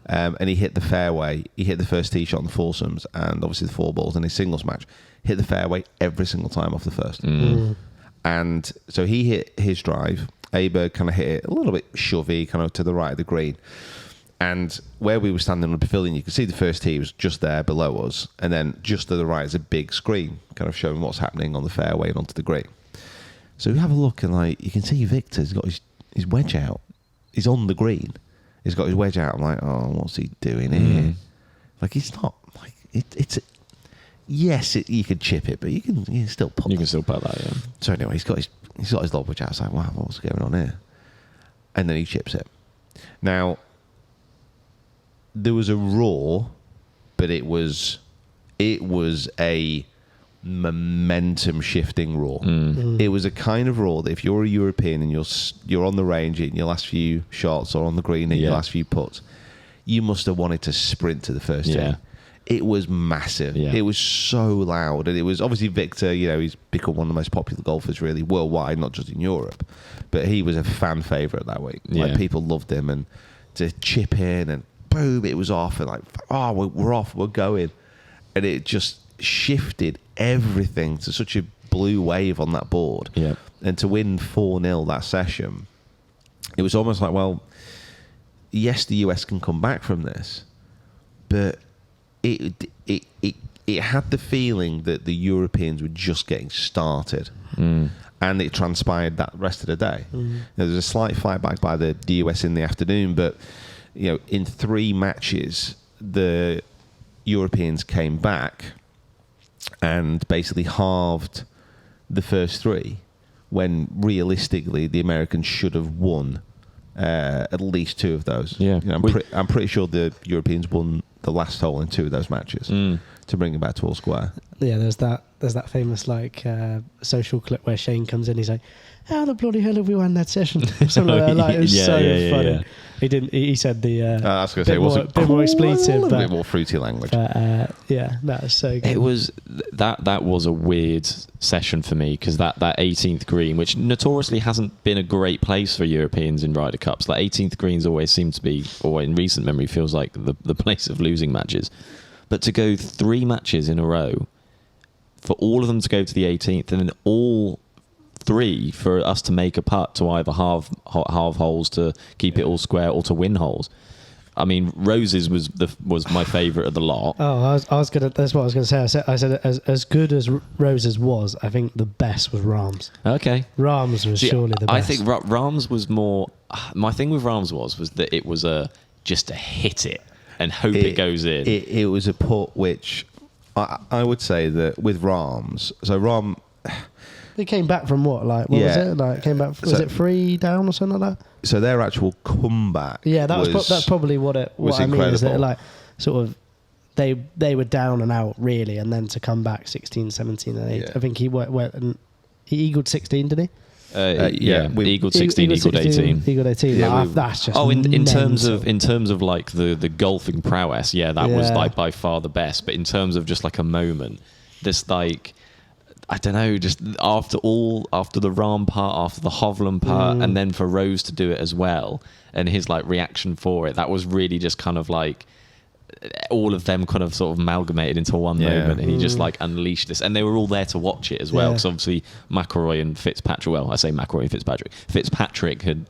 and he hit the fairway. He hit the first tee shot on the foursomes, and obviously the 4 balls in his singles match. Hit the fairway every single time off the first. And so he hit his drive. Aber kind of hit it a little bit shovey, kind of to the right of the green. And where we were standing on the pavilion, you could see the first tee was just there below us, and then just to the right is a big screen, kind of showing what's happening on the fairway and onto the green. So we have a look, and like you can see Victor's got his wedge out. He's on the green. He's got his wedge out. I'm like, oh, what's he doing here? Like, he's not like it's. Yes, you could chip it, but you can still put. You can still put that, yeah. So anyway, he's got his lob wedge out. It's like, wow, what's going on here? And then he chips it. Now, there was a roar, but it was a momentum shifting roar. It was a kind of roar that if you're a European and you're on the range in your last few shots or on the green in your last few putts, you must have wanted to sprint to the first tee. It was massive. It was so loud, and it was obviously Victor. You know, he's become one of the most popular golfers really worldwide, not just in Europe. But he was a fan favorite that week. Like, people loved him, and to chip in and boom, it was off, and like, oh, we're off, we're going, and it just shifted everything to such a blue wave on that board. And to win 4-0 that session, it was almost like, well, yes, the US can come back from this, but it had the feeling that the Europeans were just getting started. And it transpired that rest of the day. There was a slight fight back by the US in the afternoon, but you know, in 3 matches, the Europeans came back and basically halved the first three, when realistically the Americans should have won at least two of those. Yeah. You know, I'm pretty sure the Europeans won the last hole in two of those matches to bring it back to all square. Yeah, there's that famous like social clip where Shane comes in. He's like, "How the bloody hell have we won that session?" Something like that. Like, it was so funny. Yeah. He didn't. He said the. I was going to say, was it bit more expletive, a but bit more fruity language. yeah, that was so good. It was that was a weird session for me, because that 18th green, which notoriously hasn't been a great place for Europeans in Ryder Cups. Like 18th greens always seem to be, or in recent memory feels like the place of losing matches. But to go 3 matches in a row, for all of them to go to the 18th, and then all 3 for us to make a putt to either halve holes to keep it all square or to win holes. I mean, Rose's was my favourite of the lot. Oh, I was gonna. That's what I was gonna say. I said as good as Rose's was, I think the best was Rahm's. Okay. Rahm's was surely the best. I think Rahm's was more. My thing with Rahm's was that it was just a hit it and hope it goes in. It was a putt which I would say that with Rahm's. So Rahm. They came back from what? Like, what was it? Like, came back. Was it 3 down or something like that? So their actual comeback. Yeah, that's probably what I mean. Is that like sort of they were down and out really, and then to come back 16, 17, and 8. Yeah. I think he went and he eagled 16, did he? Eagled 16, eagled 18. Eagled 18. Yeah, like, that's just in terms mental. of like the golfing prowess, that was like by far the best. But in terms of just like a moment, this like. I don't know, just after the Rahm part, after the Hovland part, and then for Rose to do it as well, and his like reaction for it, that was really just kind of like all of them kind of sort of amalgamated into one moment, and he just like unleashed this, and they were all there to watch it as well, because obviously McIlroy and Fitzpatrick, well, I say McIlroy and Fitzpatrick had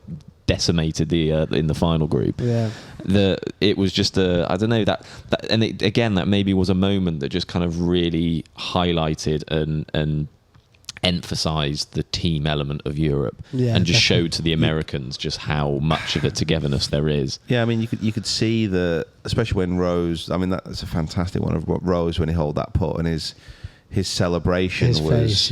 decimated the in the final group. It was just I don't know that and again that maybe was a moment that just kind of really highlighted and emphasized the team element of Europe, and just showed to the Americans just how much of a togetherness there is. Yeah, I mean you could see especially when Rose. I mean that's a fantastic one of Rose when he held that putt, and his celebration his was face,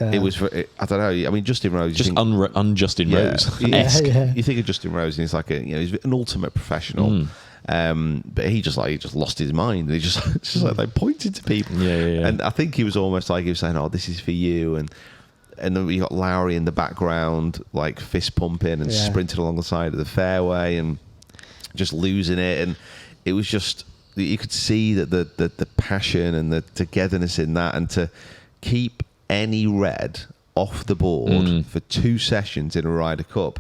It was. I don't know. I mean, Justin Rose. Just un-Justin Rose. You think of Justin Rose, and he's like he's an ultimate professional. But he just lost his mind. He just like they pointed to people. And I think he was almost like he was saying, "Oh, this is for you." And then we got Lowry in the background, like fist pumping and sprinting along the side of the fairway and just losing it. And it was just you could see that the passion and the togetherness in that, and to keep any red off the board for 2 sessions in a Ryder Cup,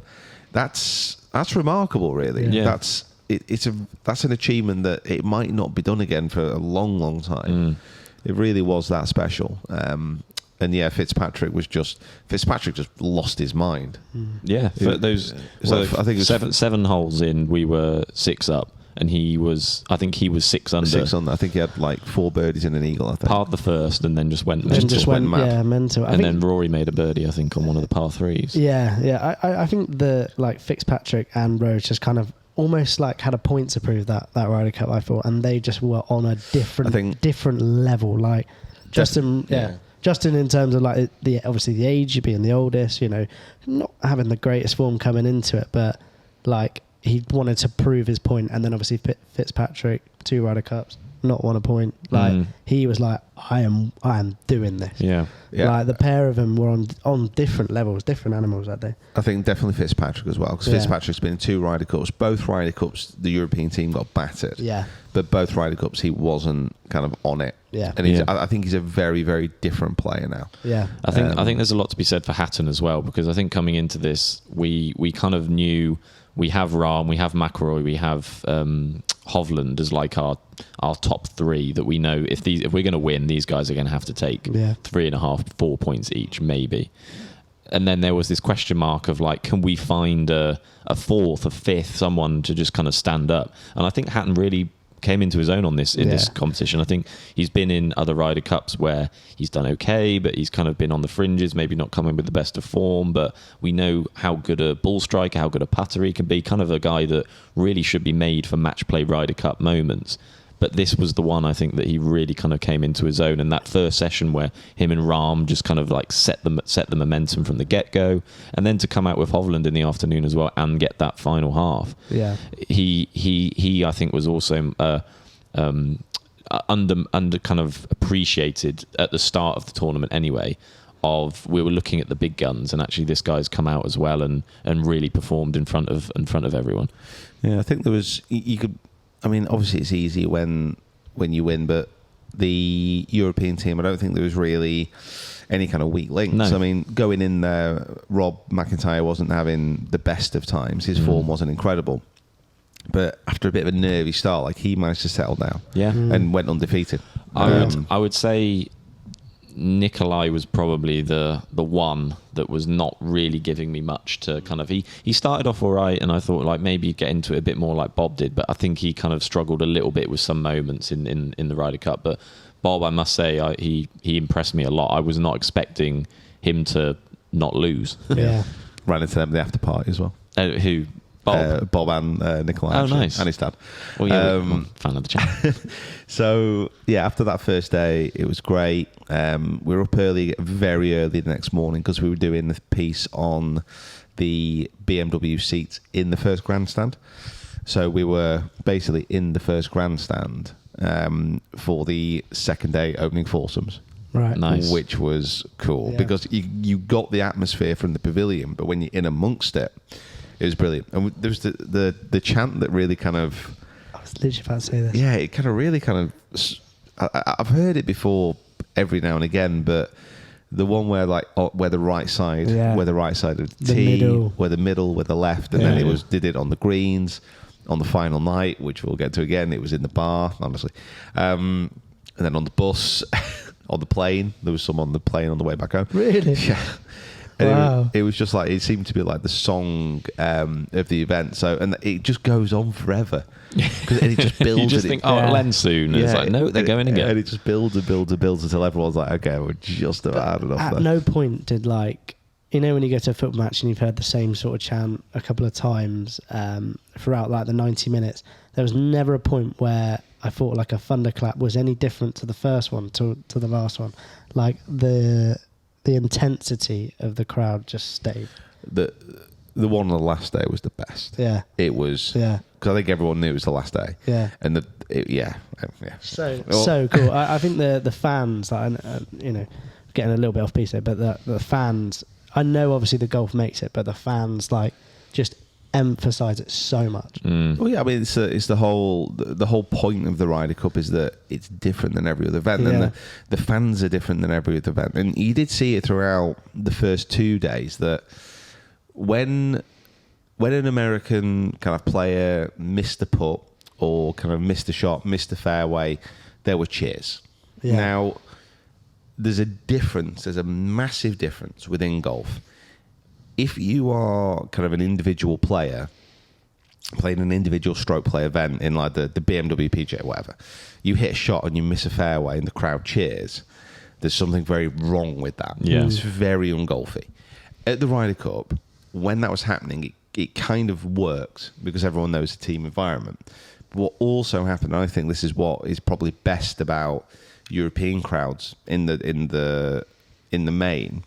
that's remarkable, really. That's an achievement that it might not be done again for a long time. It really was that special. And Fitzpatrick just lost his mind. For those, I think it was seven holes in, we were 6 up. And I think he was 6 under. 6 under. I think he had like 4 birdies and an eagle, I think. Parred the first and then just went mental. Just went mad. Mental. And then Rory made a birdie, I think, on one of the par 3s. I think the like Fitzpatrick and Rose just kind of almost like had a point to prove that Ryder Cup, I thought, and they just were on a different level. Like Justin, Justin in terms of like obviously the age, being the oldest, not having the greatest form coming into it, but like he wanted to prove his point, and then obviously Fitzpatrick 2 Ryder Cups, not won a point. Like he was like, I am doing this. Like the pair of them were on different levels, different animals that day. I think definitely Fitzpatrick as well, because Fitzpatrick's been in 2 Ryder Cups. Both Ryder Cups, the European team got battered. But both Ryder Cups, he wasn't kind of on it. And I think he's a very, very different player now. I think there's a lot to be said for Hatton as well, because I think coming into this, we kind of knew. We have Rahm, we have McIlroy, we have Hovland as like our top 3 that we know if we're going to win, these guys are going to have to take 3.5, 4 points each, maybe. And then there was this question mark of like, can we find a 4th, a 5th, someone to just kind of stand up? And I think Hatton really came into his own on this in this competition. I think he's been in other Ryder Cups where he's done okay, but he's kind of been on the fringes, maybe not coming with the best of form, but we know how good a ball striker, how good a putter he can be, kind of a guy that really should be made for match play Ryder Cup moments. But this was the one I think that he really kind of came into his own. And that first session where him and Rahm just kind of like set the momentum from the get-go, and then to come out with Hovland in the afternoon as well and get that final half. Yeah. He I think was also under kind of appreciated at the start of the tournament anyway. We were looking at the big guns, and actually this guy's come out as well and really performed in front of everyone. Yeah, I think there was you could. I mean, obviously it's easy when you win, but the European team, I don't think there was really any kind of weak links. No. I mean, going in there, Rob McIntyre wasn't having the best of times. His form wasn't incredible. But after a bit of a nervy start, like, he managed to settle down. Yeah. And went undefeated. I would say Nikolai was probably the one that was not really giving me much to kind of... He started off all right, and I thought, like, maybe he'd get into it a bit more like Bob did, but I think he kind of struggled a little bit with some moments in the Ryder Cup. But Bob, I must say, he impressed me a lot. I was not expecting him to not lose. Yeah. Ran into them at the after party as well. Who? Bob? Bob and Nikolai. Oh, actually, nice. And his dad. Well, yeah, I'm a fan of the channel. So, yeah, after that first day, it was great. We were up early, very early the next morning, because we were doing the piece on the BMW seats in the first grandstand. So we were basically in the first grandstand for the second day opening foursomes. Right. Nice. Which was cool, Yeah. because you got the atmosphere from the pavilion, but when you're in amongst it, it was brilliant. And there was the chant that really kind of... I was literally about to say this. Yeah, it kind of really kind of... I've heard it before every now and again, but the one where, like, where the right side, Yeah. where the right side of the The tee, middle. where the middle, where the left, and Yeah. then did it on the greens, on the final night, which we'll get to again. It was in the bar, honestly. And then on the bus, on the plane, there was some on the plane on the way back home. Really? Yeah. And Wow. it was just like, it seemed to be like the song of the event. So, and it just goes on forever. And it just builds. You just and think, it, oh, Yeah. it'll end soon. And it's like, no, they're going again. And it just builds and builds and builds until everyone's like, okay, we're just about had enough. At there. no point did, like, you know, when you go to a football match and you've heard the same sort of chant a couple of times throughout, like, the 90 minutes, there was never a point where I thought, like, a thunderclap was any different to the first one, to the last one. Like, the intensity of the crowd just stayed. The one on the last day was the best. Yeah. It was. Yeah. Because I think everyone knew it was the last day. Yeah. And yeah. So cool. I think the fans, like, you know, getting a little bit off piece there, but the fans, I know obviously the golf makes it, but the fans, like, just emphasize it so much. Well, yeah, I mean, it's the whole point of the Ryder Cup is that it's different than every other event, Yeah. and the fans are different than every other event. And you did see it throughout the first 2 days that when an American kind of player missed a putt or kind of missed a shot, missed a fairway, there were cheers. Yeah. Now, there's a massive difference within golf. If you are kind of an individual player playing an individual stroke play event in, like, the BMW PGA or whatever, you hit a shot and you miss a fairway and the crowd cheers, there's something very wrong with that. Yeah. It's very ungolfy. At the Ryder Cup, when that was happening, it kind of worked because everyone knows the team environment. But what also happened, and I think this is what is probably best about European crowds in the main,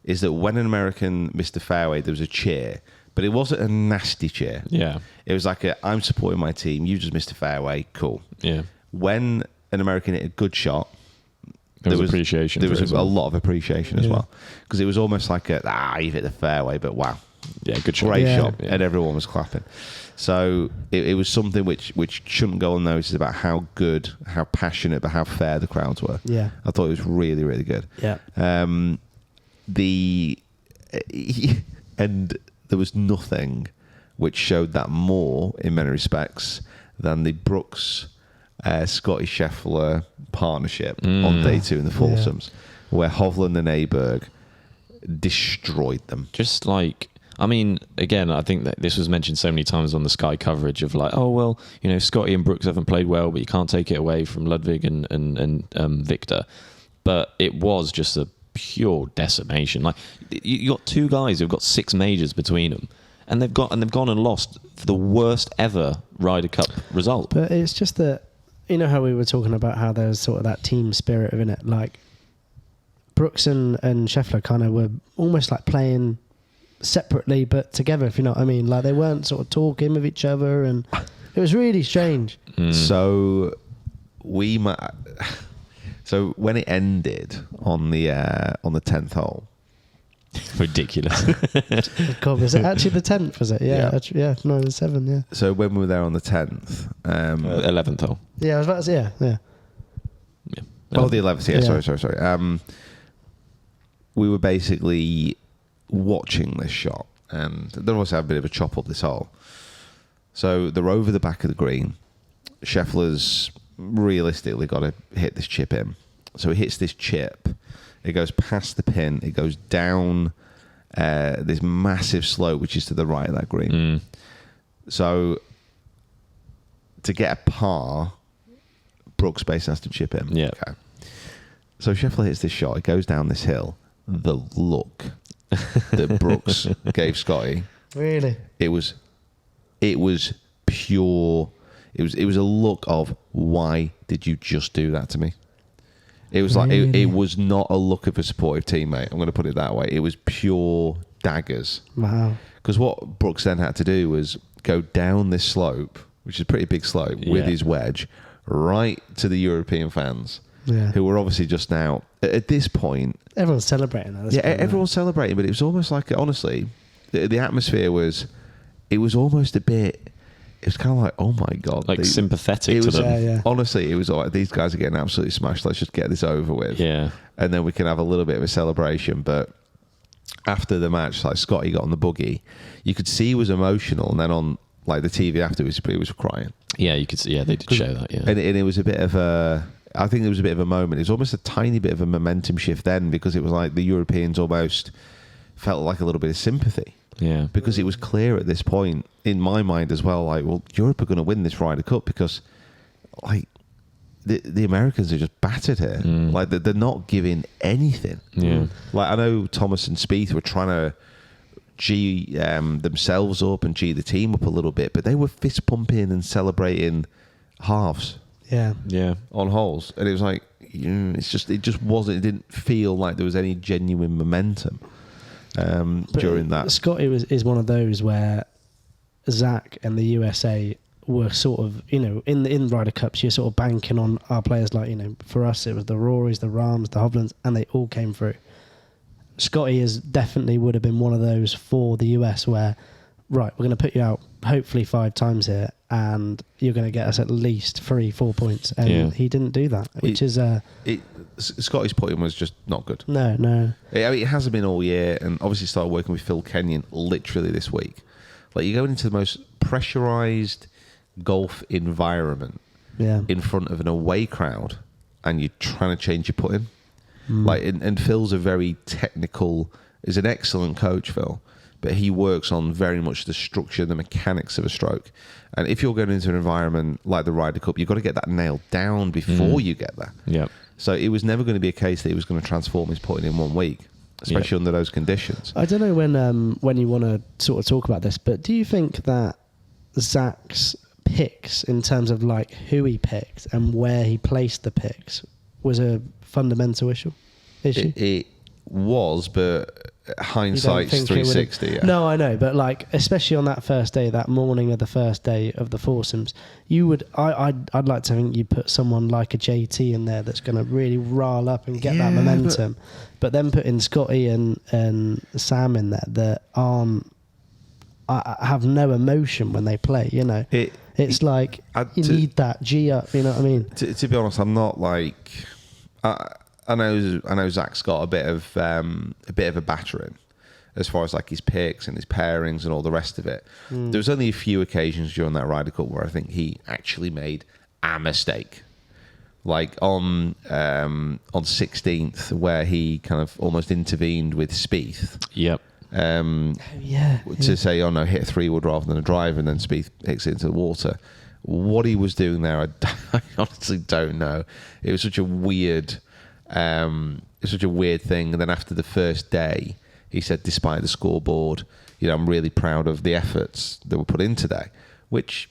is that when an American missed a fairway, there was a cheer, but it wasn't a nasty cheer. Yeah. It was like I'm supporting my team. You just missed a fairway. Cool. Yeah. When an American hit a good shot, There was appreciation There for was it as a well. lot of appreciation as Yeah. well, because it was almost like you hit the fairway, but wow, Yeah, good shot. great Yeah. shot, Yeah. and everyone was clapping. So it was something which shouldn't go unnoticed about how good, how passionate, but how fair the crowds were. Yeah. I thought it was really, really good. Yeah. And there was nothing which showed that more in many respects than the Brooks Scotty Scheffler partnership on day 2 in the foursomes, where Hovland and Aberg destroyed them. Just like, I mean, again, I think that this was mentioned so many times on the Sky coverage of, like, oh, well, you know, Scotty and Brooks haven't played well, but you can't take it away from Ludwig and Victor. But it was just a pure decimation. Like, you got 2 guys who've got 6 majors between them, and they've gone and lost for the worst ever Ryder Cup result. But it's just that you know how we were talking about how there's sort of that team spirit in it, like Brooks and Scheffler kind of were almost like playing separately but together, if you know what I mean. Like they weren't sort of talking with each other, and it was really strange. So so when it ended on the 10th hole, Ridiculous. God, was it actually the 10th? Was it? Yeah, Yeah. yeah, no, the 7th. Yeah. so when we were there on the 10th, 11th hole. Yeah, I was about to say, yeah. Yeah. oh, the 11th, yeah, Yeah. sorry. We were basically watching this shot, and there was a bit of a chop up this hole. So they're over the back of the green. Scheffler's realistically got to hit this chip in. So he hits this chip. It goes past the pin. It goes down this massive slope, which is to the right of that green. So to get a par, Brooks basically has to chip in. Yeah. Okay. So Scheffler hits this shot. It goes down this hill. The look that Brooks gave Scotty, Really? it was pure. It was a look of, why did you just do that to me? It was like it was not a look of a supportive teammate. I'm going to put it that way. It was pure daggers. Wow. Because what Brooks then had to do was go down this slope, which is a pretty big slope, with Yeah. his wedge, right to the European fans, Yeah. who were obviously just now at this point. Everyone's celebrating that. Yeah, everyone's celebrating, but it was almost like, honestly, the atmosphere was. It was almost a bit. It was kind of like, oh my god, Like sympathetic it to was, them. Yeah. Honestly, it was like, these guys are getting absolutely smashed. Let's just get this over with. Yeah. And then we can have a little bit of a celebration. But after the match, like Scotty got on the buggy, you could see he was emotional. And then on like the TV afterwards, he was crying. Yeah, you could see. Yeah, they did show that. Yeah. And it was a bit of a. I think there was a bit of a moment. It was almost a tiny bit of a momentum shift then, because it was like the Europeans almost felt like a little bit of sympathy. Yeah. Because it was clear at this point, in my mind as well, like, well, Europe are going to win this Ryder Cup because, like, the Americans are just battered here. Like, they're not giving anything. Yeah. Like, I know Thomas and Spieth were trying to G themselves up and G the team up a little bit, but they were fist pumping and celebrating halves Yeah. Yeah. on holes, and it was like, it just wasn't. It didn't feel like there was any genuine momentum during that. Scotty is one of those where Zach and the USA were sort of, in Ryder Cups, you're sort of banking on our players. Like, for us, it was the Rorys, the Rahms, the Hovlands, and they all came through. Scotty definitely would have been one of those for the US where, right, we're going to put you out hopefully 5 times here, and you're going to get us at least 3-4 points. And he didn't do that, which is Scotty's putting was just not good. no. It hasn't been all year, and obviously started working with Phil Kenyon literally this week. Like, you're going into the most pressurized golf environment Yeah. in front of an away crowd, and you're trying to change your putting. Like, and Phil's a very technical, is an excellent coach, Phil, but he works on very much the structure, the mechanics of a stroke. And if you're going into an environment like the Ryder Cup, you've got to get that nailed down before you get there. Yep. So it was never going to be a case that he was going to transform his putting in 1 week, especially under those conditions. I don't know when you want to sort of talk about this, but do you think that Zach's picks, in terms of like who he picked and where he placed the picks, was a fundamental issue? It was, but hindsight's think it would've- 360. Yeah. No, I know, but like, especially on that first day, that morning of the first day of the foursomes, you would. I'd like to think you put someone like a JT in there that's going to really rile up and get that Yeah, momentum. But then putting Scotty and Sam in there that have no emotion when they play. It's like you need that G up. You know what I mean? To be honest, I'm not like. I know Zach's got a bit of a battering as far as like his picks and his pairings and all the rest of it. There was only a few occasions during that Ryder Cup where I think he actually made a mistake, like on 16th, where he kind of almost intervened with Spieth. Yep. To say, oh no, hit a 3-wood rather than a drive, and then Spieth hits it into the water. What he was doing there, I honestly don't know. It was such a weird. It's such a weird thing. And then after the first day, he said, despite the scoreboard, I'm really proud of the efforts that were put in today, which,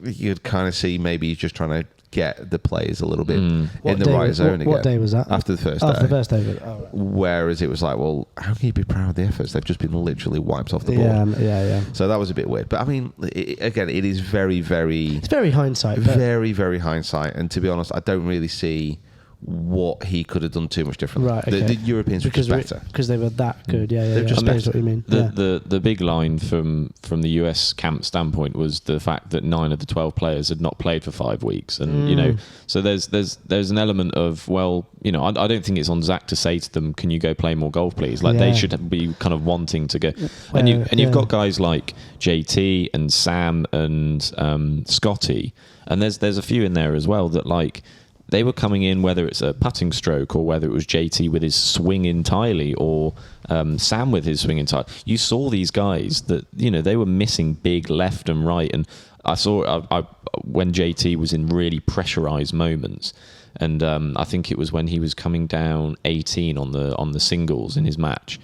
you'd kind of see maybe he's just trying to get the players a little bit in the right zone again. What day was that? After the first day. After the first day. Oh, right. Whereas it was like, well, how can you be proud of the efforts? They've just been literally wiped off the board. Yeah. So that was a bit weird. But I mean, again, it is very, very... It's very hindsight. Very, very hindsight. And to be honest, I don't really see what he could have done too much differently. Right, okay. The Europeans were just better. Because they were that good, They're just I suppose better. what you mean. The big line from the US camp standpoint was the fact that 9 of the 12 players had not played for 5 weeks, and so there's an element of, well, I don't think it's on Zach to say to them, can you go play more golf, please? Like they should be kind of wanting to go, and you've got guys like JT and Sam and Scotty, and there's a few in there as well that like. They were coming in, whether it's a putting stroke or whether it was JT with his swing entirely or Sam with his swing entirely. You saw these guys that, they were missing big left and right. And I saw when JT was in really pressurized moments. And I think it was when he was coming down 18 on the singles in his match.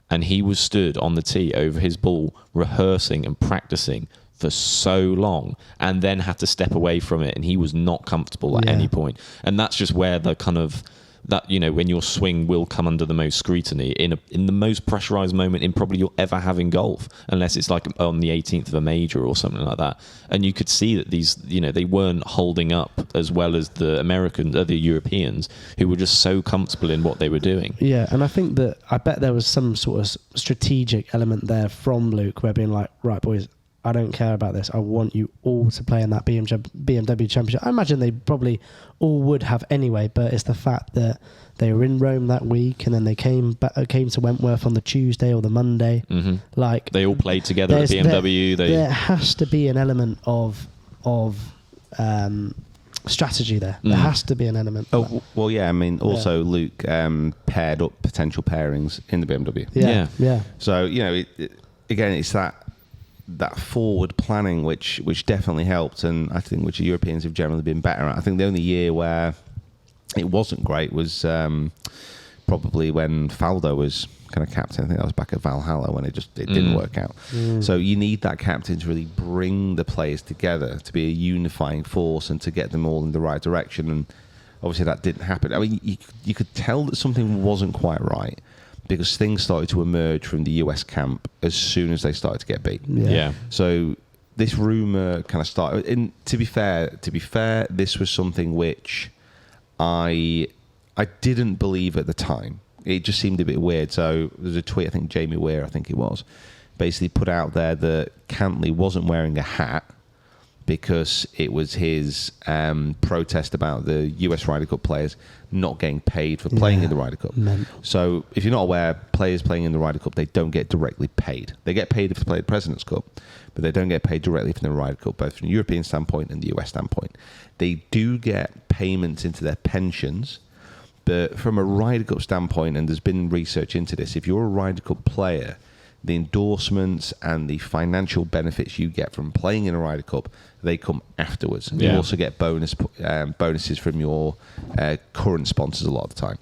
And he was stood on the tee over his ball, rehearsing and practicing for so long, and then had to step away from it, and he was not comfortable at any point. And that's just where the kind of that when your swing will come under the most scrutiny in the most pressurized moment in probably you'll ever have in golf, unless it's like on the 18th of a major or something like that. And you could see that these they weren't holding up as well as the Americans or the Europeans, who were just so comfortable in what they were doing. Yeah, and I bet there was some sort of strategic element there from Luke, where being like, right boys, I don't care about this. I want you all to play in that BMW Championship. I imagine they probably all would have anyway, but it's the fact that they were in Rome that week, and then they came to Wentworth on the Tuesday or the Monday. Mm-hmm. Like they all played together at BMW. There has to be an element of strategy there. There has to be an element. Oh well, yeah. I mean, also Luke paired up potential pairings in the BMW. Yeah. So again, it's that forward planning which definitely helped, and I think which the Europeans have generally been better at. I think the only year where it wasn't great was probably when Faldo was kind of captain. I think that was back at Valhalla when it didn't work out. So you need that captain to really bring the players together, to be a unifying force and to get them all in the right direction, and obviously that didn't happen. I mean, you could tell that something wasn't quite right, because things started to emerge from the US camp as soon as they started to get beat. Yeah. So this rumour kind of started. And to be fair, this was something which I didn't believe at the time. It just seemed a bit weird. So there's a tweet, I think Jamie Weir, basically put out there that Cantley wasn't wearing a hat because it was his protest about the US Ryder Cup players not getting paid for playing in the Ryder Cup. So if you're not aware, players playing in the Ryder Cup, they don't get directly paid. They get paid if they play the President's Cup, but they don't get paid directly from the Ryder Cup, both from a European standpoint and the US standpoint. They do get payments into their pensions, but from a Ryder Cup standpoint, and there's been research into this, if you're a Ryder Cup player, the endorsements and the financial benefits you get from playing in a Ryder Cup, they come afterwards. You also get bonuses from your current sponsors a lot of the time.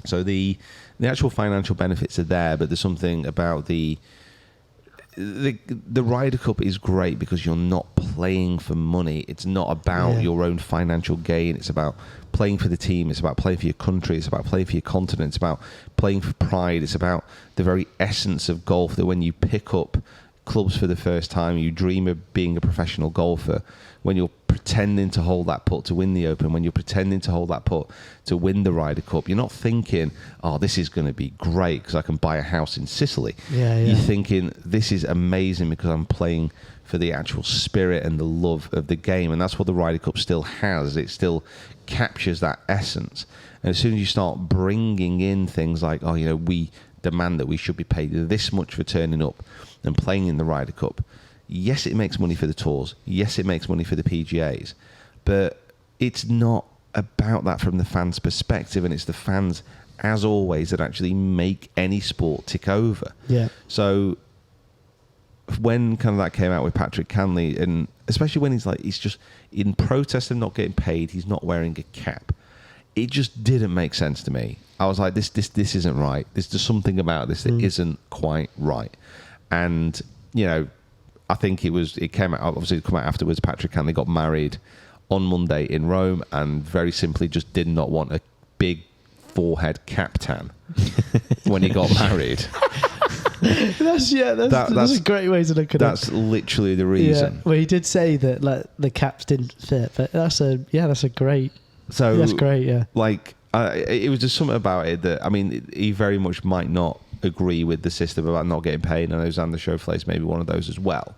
So the actual financial benefits are there, but there's something about the Ryder Cup is great because you're not playing for money. It's not about your own financial gain. It's about playing for the team. It's about playing for your country. It's about playing for your continent. It's about playing for pride. It's about the very essence of golf, that when you pick up clubs for the first time, you dream of being a professional golfer. When you're pretending to hold that putt to win the Open, when you're pretending to hold that putt to win the Ryder Cup, you're not thinking, oh, this is going to be great because I can buy a house in Sicily. You're thinking, this is amazing because I'm playing for the actual spirit and the love of the game. And that's what the Ryder Cup still has. It still captures that essence. And as soon as you start bringing in things like, we demand that we should be paid this much for turning up and playing in the Ryder Cup. Yes, it makes money for the tours. Yes, it makes money for the PGAs. But it's not about that from the fans' perspective, and it's the fans, as always, that actually make any sport tick over. Yeah. So when kind of that came out with Patrick Cantley, and especially when he's just in protest of not getting paid, he's not wearing a cap, it just didn't make sense to me. I was like, this isn't right. There's just something about this that isn't quite right. And, I think it came out, obviously it came out afterwards. Patrick Cantley got married on Monday in Rome and very simply just did not want a big forehead cap tan when he got married. That's a great way to look at it. That's literally the reason. Yeah. Well, he did say that like the caps didn't fit, but that's a great. So that's great. Yeah. Like it was just something about it that, I mean, he very much might not agree with the system about not getting paid. I know Xander Schauffele's maybe one of those as well.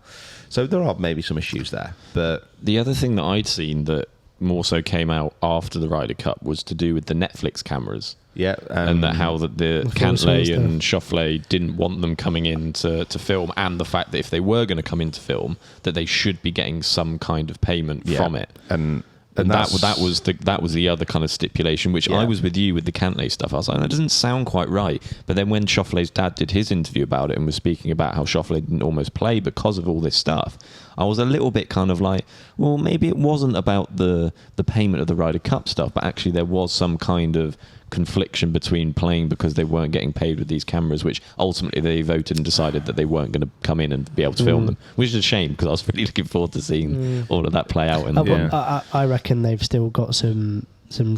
So there are maybe some issues there. But the other thing that I'd seen that more so came out after the Ryder Cup was to do with the Netflix cameras. Yeah, and that how the Cantley and Schauffele didn't want them coming in to film, and the fact that if they were going to come in to film, that they should be getting some kind of payment from it. And that was the other kind of stipulation, which I was with you with the Cantley stuff. I was like, that doesn't sound quite right. But then when Schauffele's dad did his interview about it and was speaking about how Schauffele didn't almost play because of all this stuff, I was a little bit kind of like, well, maybe it wasn't about the payment of the Ryder Cup stuff, but actually there was some kind of confliction between playing because they weren't getting paid with these cameras, which ultimately they voted and decided that they weren't going to come in and be able to film them, which is a shame because I was really looking forward to seeing all of that play out. And I reckon they've still got some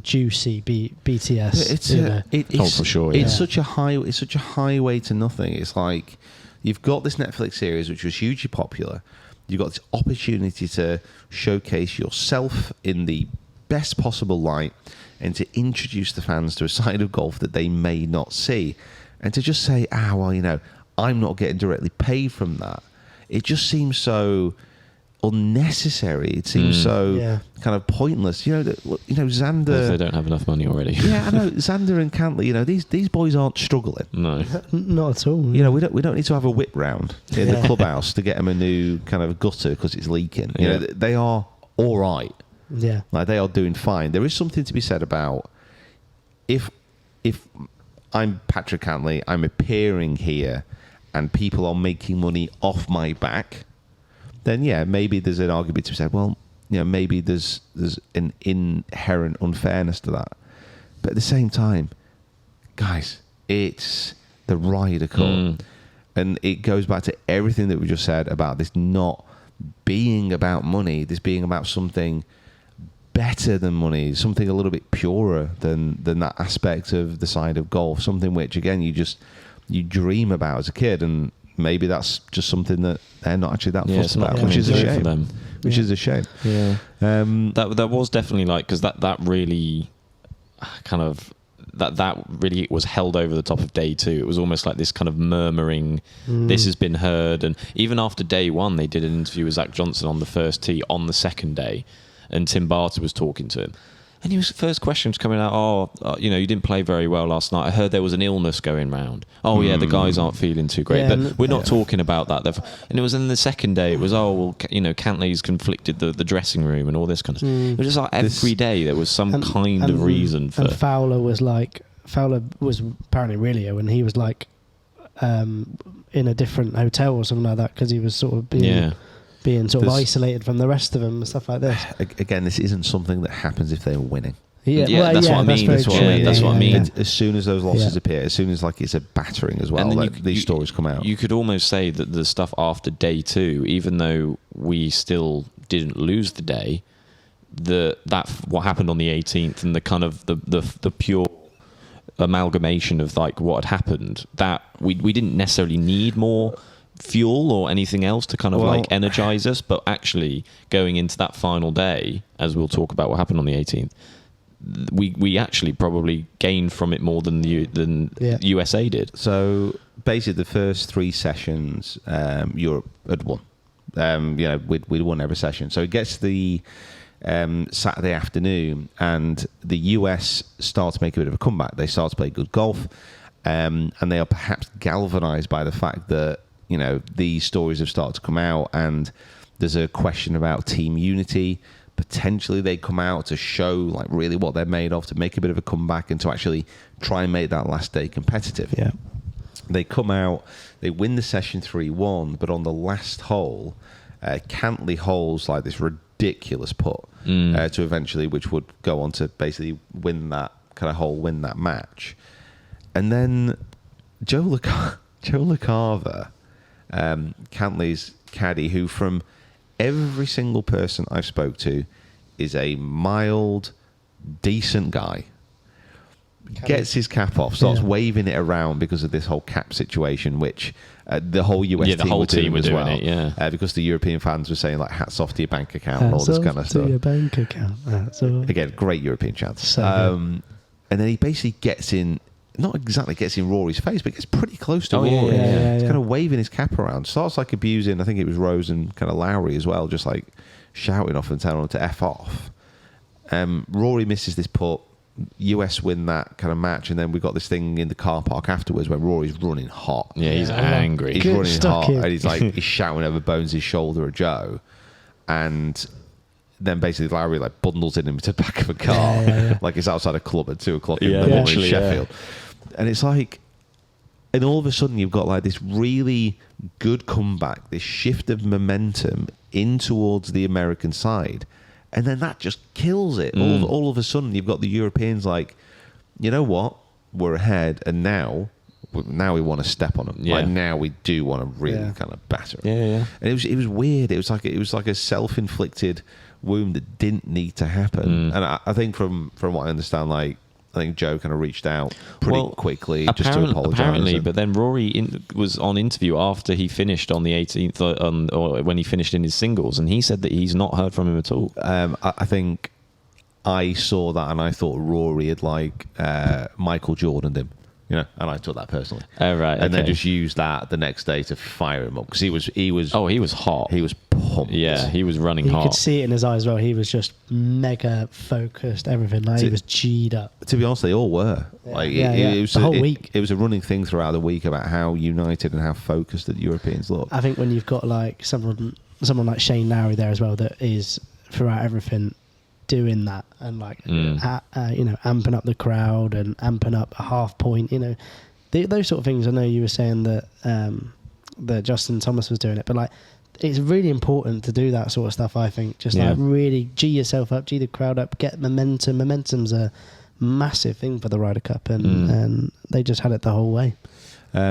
juicy BTS. For sure. Yeah. It's such a highway to nothing. It's like you've got this Netflix series which was hugely popular. You've got this opportunity to showcase yourself in the best possible light and to introduce the fans to a side of golf that they may not see. And to just say, well, you know, I'm not getting directly paid from that. It just seems so unnecessary. It seems so kind of pointless. You know, Xander... Because they don't have enough money already. Yeah, I know. Xander and Cantley, you know, these boys aren't struggling. No. Not at all. You know, we don't need to have a whip round in the clubhouse to get them a new kind of gutter because it's leaking. You know, they are all right. Yeah. Like, they are doing fine. There is something to be said about if I'm Patrick Cantley, I'm appearing here and people are making money off my back, then maybe there's an argument to be said, well, you know, maybe there's an inherent unfairness to that. But at the same time, guys, it's the Ryder Cup. And it goes back to everything that we just said about this not being about money, this being about something better than money, something a little bit purer than that aspect of the side of golf, something which, again, you dream about as a kid, and maybe that's just something that they're not actually that fussed about, which is a shame. For them. Which is a shame. Yeah. That was definitely like, because that really kind of that really was held over the top of day two. It was almost like this kind of murmuring, this has been heard. And even after day one, they did an interview with Zach Johnson on the first tee on the second day, and Tim Barter was talking to him. And he was, first question was coming out, you know, you didn't play very well last night. I heard there was an illness going round. Oh, yeah, the guys aren't feeling too great. But we're not talking about that. And it was in the second day, it was, you know, Cantley's conflicted the dressing room and all this kind of stuff. It was just like every day there was some kind of reason for... And Fowler was apparently really ill, and he was like in a different hotel or something like that because he was sort of being sort of isolated from the rest of them and stuff like this. Again, this isn't something that happens if they're winning. That's what I mean. That's what I mean. As soon as those losses appear, as soon as like it's a battering as well, like these stories come out. You could almost say that the stuff after day two, even though we still didn't lose the day, that what happened on the 18th and the kind of the pure amalgamation of like what had happened, that we didn't necessarily need more fuel or anything else to kind of like energize us, but actually going into that final day, as we'll talk about what happened on the 18th, we actually probably gained from it more than USA did. So basically the first three sessions Europe had won. You know, we'd won every session, so it gets the Saturday afternoon and the US start to make a bit of a comeback. They start to play good golf, and they are perhaps galvanized by the fact that, you know, these stories have started to come out and there's a question about team unity. Potentially they come out to show like really what they're made of, to make a bit of a comeback and to actually try and make that last day competitive. Yeah. They come out, they win the session 3-1, but on the last hole, Cantley holes like this ridiculous putt to eventually, which would go on to basically win that kind of hole, win that match. And then Joe LaCava Cantley's caddy, who from every single person I spoke to is a mild, decent guy. Gets his cap off, starts waving it around because of this whole cap situation, which the whole US team were doing as well. Because the European fans were saying, like, hats off to your bank account and all this kind of stuff. To your bank account. Again, great European chants. So and then he basically gets in, not exactly gets in Rory's face, but gets pretty close to Rory. He's kind of waving his cap around. Starts like abusing, I think it was Rose and kind of Lowry as well, just like shouting off and telling him to F off. Rory misses this putt. US win that kind of match, and then we got this thing in the car park afterwards when Rory's running hot. Yeah, he's angry. He's running hot, and he's shouting over Bones' shoulder at Joe, and then basically Lowry like bundles in him to the back of a car, like it's outside a club at 2:00 in the morning in Sheffield, and it's like, and all of a sudden you've got like this really good comeback, this shift of momentum in towards the American side. And then that just kills it. All of a sudden, you've got the Europeans like, you know what? We're ahead, and now we want to step on them. Yeah. Like now we do want to really kind of batter them. Yeah. And it was weird. It was like a self-inflicted wound that didn't need to happen. And I think from what I understand, like, I think Joe kind of reached out pretty quickly just to apologise. Apparently, but then Rory was on interview after he finished on the 18th, or when he finished in his singles, and he said that he's not heard from him at all. I think I saw that and I thought Rory had like Michael Jordan'd him. And I took that personally. Oh, right. And then just used that the next day to fire him up because he was. Oh, he was hot. He was pumped. Yeah, he was running hot. You could see it in his eyes as well. He was just mega focused. Everything he was G'd up. To be honest, they all were. It was the whole week. It was a running thing throughout the week about how united and how focused the Europeans look. I think when you've got like someone like Shane Lowry there as well, that is throughout everything doing that and like amping up the crowd and amping up a half point, those sort of things. I know you were saying that that Justin Thomas was doing it, but like it's really important to do that sort of stuff. I think just like really G yourself up, G the crowd up, get momentum. Momentum's a massive thing for the Ryder Cup, and they just had it the whole way. I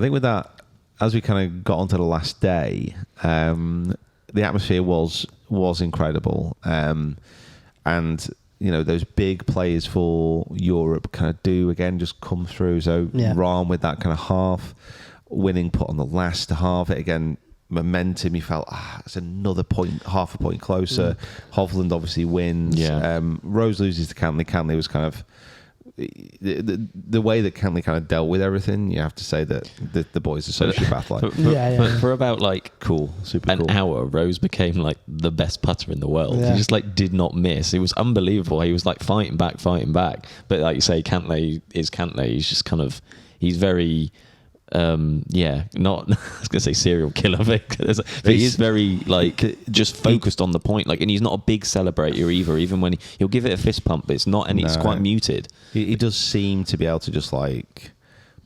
think with that, as we kind of got onto the last day, the atmosphere was incredible. And those big players for Europe kind of do again just come through. So Rahm with that kind of half winning put on the last half, it again momentum. You felt it's another point, half a point closer. Hovland obviously wins. Rose loses to Cantley. Cantley was kind of the way that Cantley kind of dealt with everything. You have to say that the boys are sociopath. For about like super an hour, Rose became like the best putter in the world. He just like did not miss. It was unbelievable. He was like fighting back. But like you say, Cantley is Cantley. He's just kind of, he's very not I was gonna say serial killer, but he is very like just focused on the point, like, and he's not a big celebrator either. Even when he'll give it a fist pump, but it's not, and it's quite muted. He does seem to be able to just like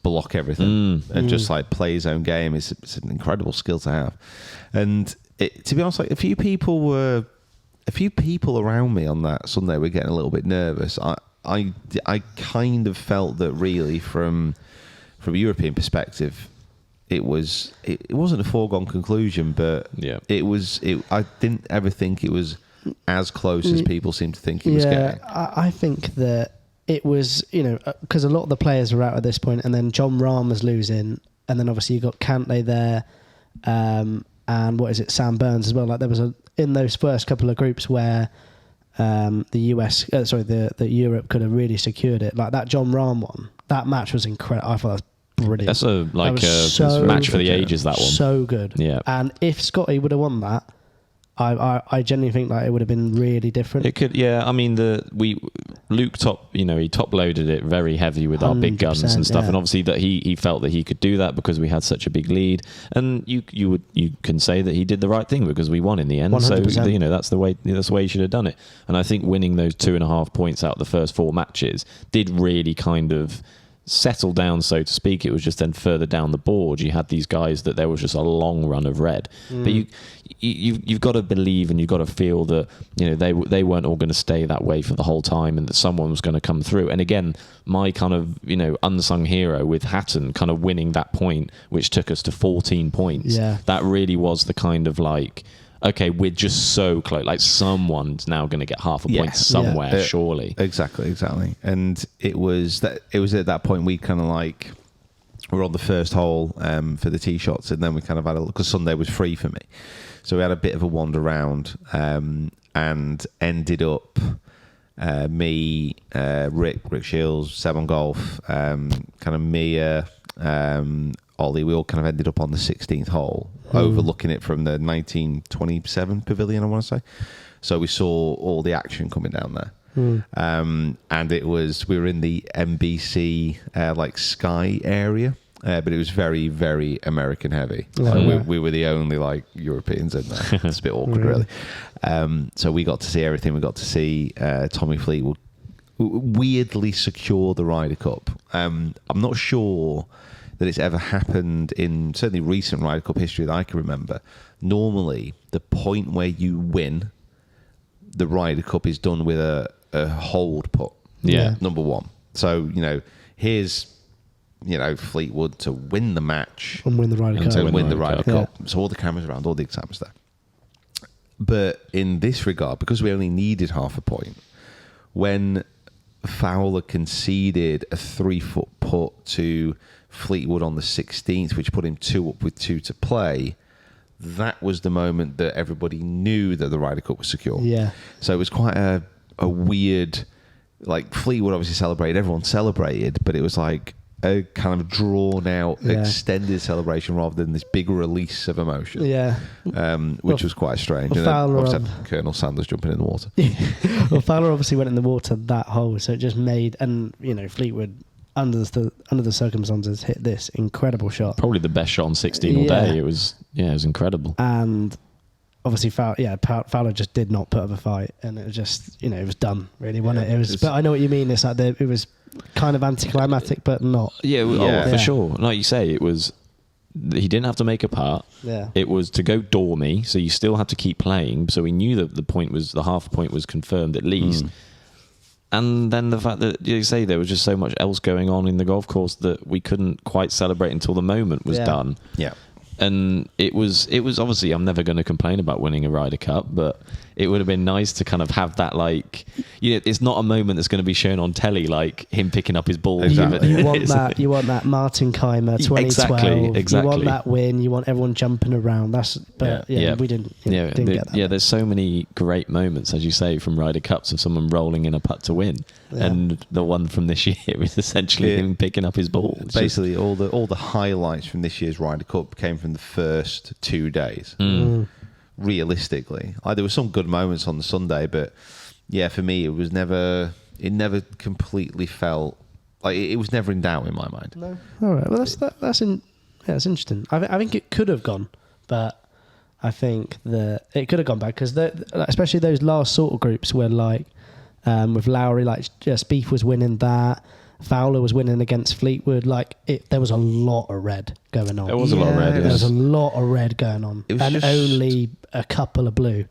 block everything and just like play his own game. It's an incredible skill to have. And to be honest, like a few people around me on that Sunday were getting a little bit nervous. I kind of felt that really from a European perspective, it wasn't a foregone conclusion, but I didn't ever think it was as close as people seem to think it was getting. I think that it was, because a lot of the players were out at this point, and then John Rahm was losing, and then obviously you got Cantley there, and Sam Burns as well. Like there was in those first couple of groups where the Europe could have really secured it. Like that John Rahm one, that match was incredible. I thought that was brilliant. That's a match for the ages, that one. So good. Yeah. And if Scotty would have won that, I genuinely think that it would have been really different. It could, I mean, Luke he top loaded it very heavy with our big guns and stuff, and obviously that he felt that he could do that because we had such a big lead, and you can say that he did the right thing because we won in the end. 100%. So that's the way he should have done it. And I think winning those 2.5 points out of the first 4 matches did really kind of settle down, so to speak. It was just then further down the board you had these guys that there was just a long run of red. But you've got to believe and you've got to feel that, you know, they weren't all going to stay that way for the whole time, and that someone was going to come through. And again, my kind of, you know, unsung hero with Hatton kind of winning that point, which took us to 14 points. Yeah. That really was the kind of like, okay, we're just so close. Like, someone's now going to get half a point somewhere, surely. Exactly. And it was at that point we kind of like were on the first hole for the tee shots, and then we kind of had a look, because Sunday was free for me, so we had a bit of a wander around, and ended up me, Rick Shiels, Seb on golf, kind of Mia, Ollie. We all kind of ended up on the 16th hole, overlooking it from the 1927 pavilion, I want to say. So we saw all the action coming down there. And we were in the NBC like Sky area, but it was very, very American heavy. We were the only like Europeans in there. It's a bit awkward, really. So we got to see everything. We got to see Tommy Fleetwood weirdly secure the Ryder Cup. I'm not sure that it's ever happened in certainly recent Ryder Cup history that I can remember. Normally, the point where you win the Ryder Cup is done with a hold putt. Yeah. Number one. So, you know, here's, you know, Fleetwood to win the match. And win the Ryder Cup. To win the Ryder Cup. Yeah. So all the cameras around, all the excitement's there. But in this regard, because we only needed half a point, when Fowler conceded a 3-foot putt to Fleetwood on the 16th, which put him 2 up with 2 to play, that was the moment that everybody knew that the Ryder Cup was secure. Yeah. So it was quite a weird, like, Fleetwood obviously celebrated, everyone celebrated, but it was like a kind of drawn out, extended celebration rather than this big release of emotion. Yeah. Which was quite strange. Well, and then Fowler obviously had Colonel Sanders jumping in the water. Well, Fowler obviously went in the water that hole, so it just made, and you know, Fleetwood under the circumstances hit this incredible shot. Probably the best shot on 16 all day. It was incredible. And obviously Fowler just did not put up a fight, and it was just, you know, it was done really, wasn't it? It was, but I know what you mean. It's like it was kind of anticlimactic, but not. For sure. Like you say, it was. He didn't have to make a putt. Yeah. It was to go dormy, so you still had to keep playing. So we knew that the half point was confirmed at least. And then the fact that, you say, there was just so much else going on in the golf course that we couldn't quite celebrate until the moment was done. Yeah. And it was obviously, I'm never going to complain about winning a Ryder Cup, but it would have been nice to kind of have that, like, you know, it's not a moment that's going to be shown on telly, like him picking up his ball. Exactly. You want that Martin Keimer 2012. Exactly. You want that win. You want everyone jumping around. We didn't get that. Yeah, there's so many great moments, as you say, from Ryder Cups of someone rolling in a putt to win. Yeah. And the one from this year was essentially him picking up his ball. Basically, all the highlights from this year's Ryder Cup came from the first 2 days. Realistically, there were some good moments on the Sunday, but yeah, for me, it never completely felt like it was never in doubt in my mind. No. All right. Well, that's interesting. I think it could have gone, but I think that it could have gone back because especially those last sort of groups where, like, with Lowry, like, Spieth was winning that. Fowler was winning against Fleetwood. Like, there was a lot of red going on. There was a lot of red. There was a lot of red going on, and only a couple of blue.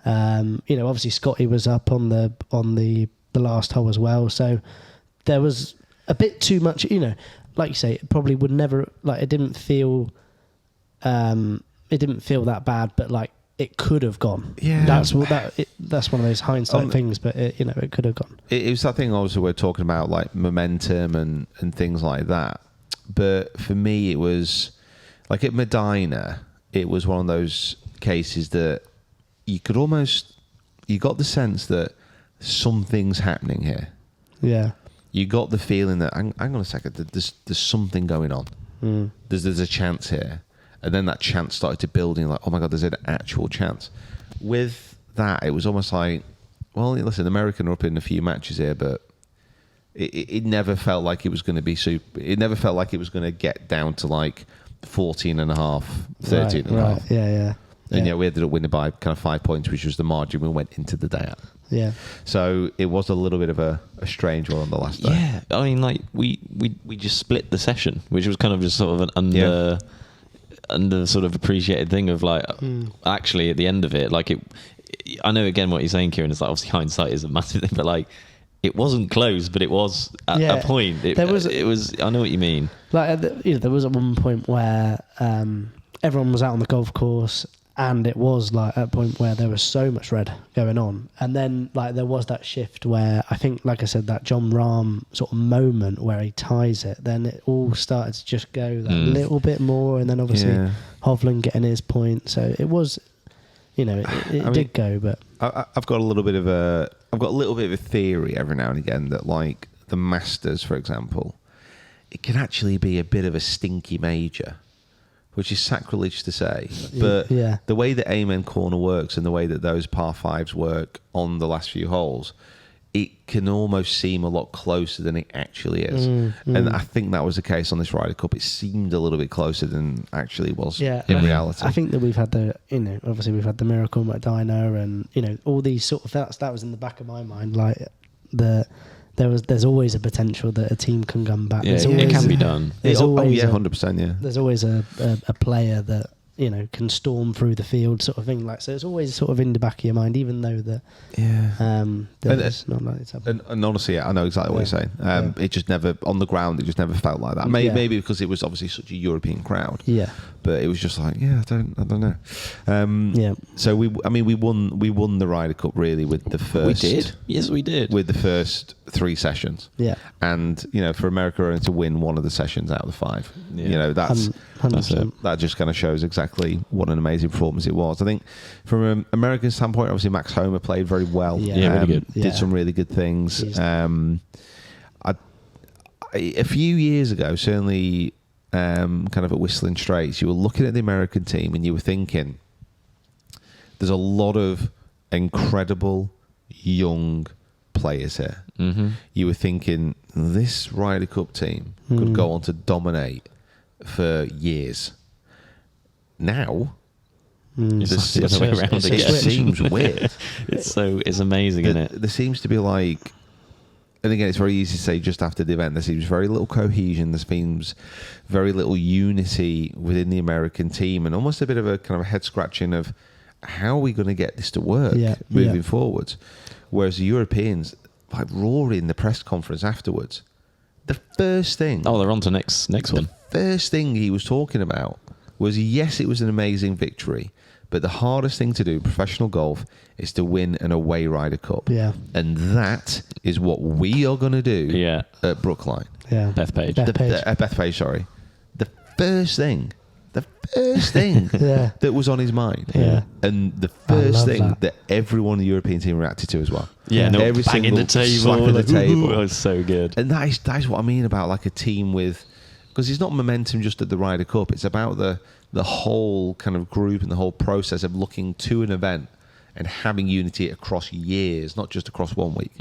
You know, obviously Scotty was up on the last hole as well, so there was a bit too much. You know, like you say, it probably would never, like, it didn't feel that bad, but like, it could have gone. Yeah, that's one of those hindsight things. But it could have gone. It was that thing. Obviously, we're talking about like momentum and things like that. But for me, it was like at Medina. It was one of those cases that you got the sense that something's happening here. Yeah, you got the feeling that hang on a second, there's something going on. There's a chance here. And then that chance started to build in, like, oh my God, there's an actual chance. With that, it was almost like, well, listen, American are up in a few matches here, but it never felt like it was going to be super. It never felt like it was going to get down to like 14 and a half, 13 and a half. Yeah. And we ended up winning by kind of 5 points, which was the margin we went into the day at. Yeah. So it was a little bit of a strange one on the last day. Yeah, I mean, like we just split the session, which was kind of just sort of an under sort of appreciated thing of like actually at the end of it, like I know again what you're saying, Kieran, is like obviously hindsight is a massive thing, but like it wasn't close, but it was at a point. It was. I know what you mean. Like there was at one point where everyone was out on the golf course. And it was like at a point where there was so much red going on. And then like there was that shift where I think, like I said, that John Rahm sort of moment where he ties it, then it all started to just go that little bit more. And then obviously Hovland getting his point. So it was, it did go. But I've got a little bit of a theory every now and again that like the Masters, for example, it can actually be a bit of a stinky major. Which is sacrilege to say, but the way that Amen Corner works and the way that those par fives work on the last few holes, it can almost seem a lot closer than it actually is. And I think that was the case on this Ryder Cup. It seemed a little bit closer than actually was in reality. I think that we've had obviously we've had the Miracle Medina and, all these sort of, that was in the back of my mind, like there's always a potential that a team can come back. Yeah, it can be done. 100%, yeah. There's always a player that, can storm through the field sort of thing. Like, so it's always sort of in the back of your mind, even though that it's not likely to happen. And honestly, I know exactly what you're saying. It just never, on the ground, it just never felt like that. Maybe because it was obviously such a European crowd. Yeah. But it was just like, I don't know. So we won the Ryder Cup really with the first. We did. Yes, we did. With the first 3 sessions. Yeah. And for America only to win one of the sessions out of the 5, that's 100%. that just kind of shows exactly what an amazing performance it was. I think from an American standpoint, obviously Max Homa played very well. Yeah, really good. Did some really good things. A few years ago, certainly. Kind of at Whistling Straits, you were looking at the American team and you were thinking there's a lot of incredible young players here. You were thinking this Ryder Cup team could go on to dominate for years. Now It's the other way around again. It seems weird. It's amazing, isn't it? There seems to be like, and again, it's very easy to say just after the event, there seems very little cohesion. There seems very little unity within the American team, and almost a bit of a kind of a head scratching of how are we going to get this to work moving forwards. Whereas the Europeans, like Rory in the press conference afterwards, the first thing... Oh, they're on to next one. The first thing he was talking about was, yes, it was an amazing victory, but the hardest thing to do in professional golf is to win an away Ryder Cup. Yeah. And that is what we are going to do at Brookline. Yeah. Bethpage. Bethpage, sorry. The first thing that was on his mind. Yeah. And the first thing that everyone in the European team reacted to as well. Yeah, no, every banging the table. Slapping the table. It was so good. And that is what I mean about like a team with... Because it's not momentum just at the Ryder Cup. It's about the whole kind of group and the whole process of looking to an event and having unity across years, not just across 1 week.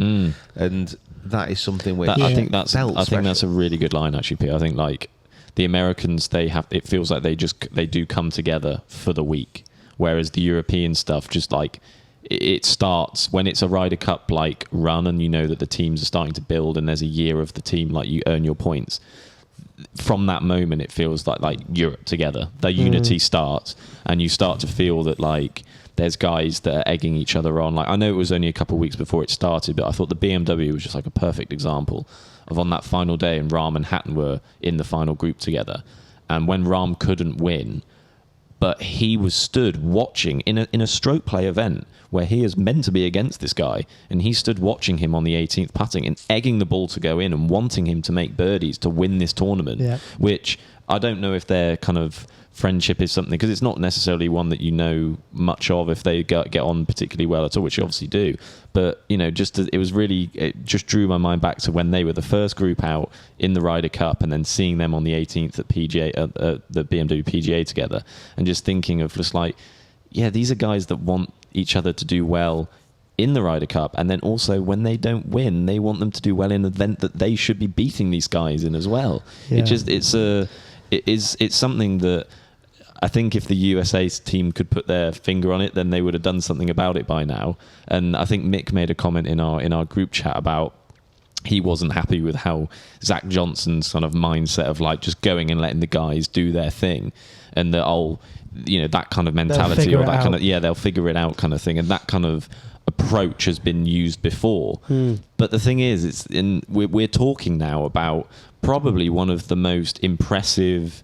And that is something where I think that's a really good line, actually, Pete. I think like the Americans, it feels like they do come together for the week, whereas the European stuff just like it starts when it's a Ryder Cup like run, and you know that the teams are starting to build, and there's a year of the team like you earn your points. From that moment, it feels like Europe together. The unity starts, and you start to feel that like there's guys that are egging each other on. Like I know it was only a couple of weeks before it started, but I thought the BMW was just like a perfect example of on that final day, and Rahm and Hatton were in the final group together. And when Rahm couldn't win, but he was stood watching in a stroke play event where he is meant to be against this guy, and he stood watching him on the 18th putting and egging the ball to go in and wanting him to make birdies to win this tournament, which I don't know if their kind of friendship is something, because it's not necessarily one that you know much of if they get on particularly well at all, which you obviously do. But, you know, it just drew my mind back to when they were the first group out in the Ryder Cup, and then seeing them on the 18th at the BMW PGA together, and just thinking of just like, these are guys that want each other to do well in the Ryder Cup, and then also when they don't win, they want them to do well in an event that they should be beating these guys in as well. It's something that I think if the USA team could put their finger on it, then they would have done something about it by now. And I think Mick made a comment in our group chat about he wasn't happy with how Zach Johnson's kind of mindset of like just going and letting the guys do their thing, and that that kind of mentality or that kind of they'll figure it out kind of thing, and that kind of approach has been used before. But the thing is, we're talking now about probably one of the most impressive,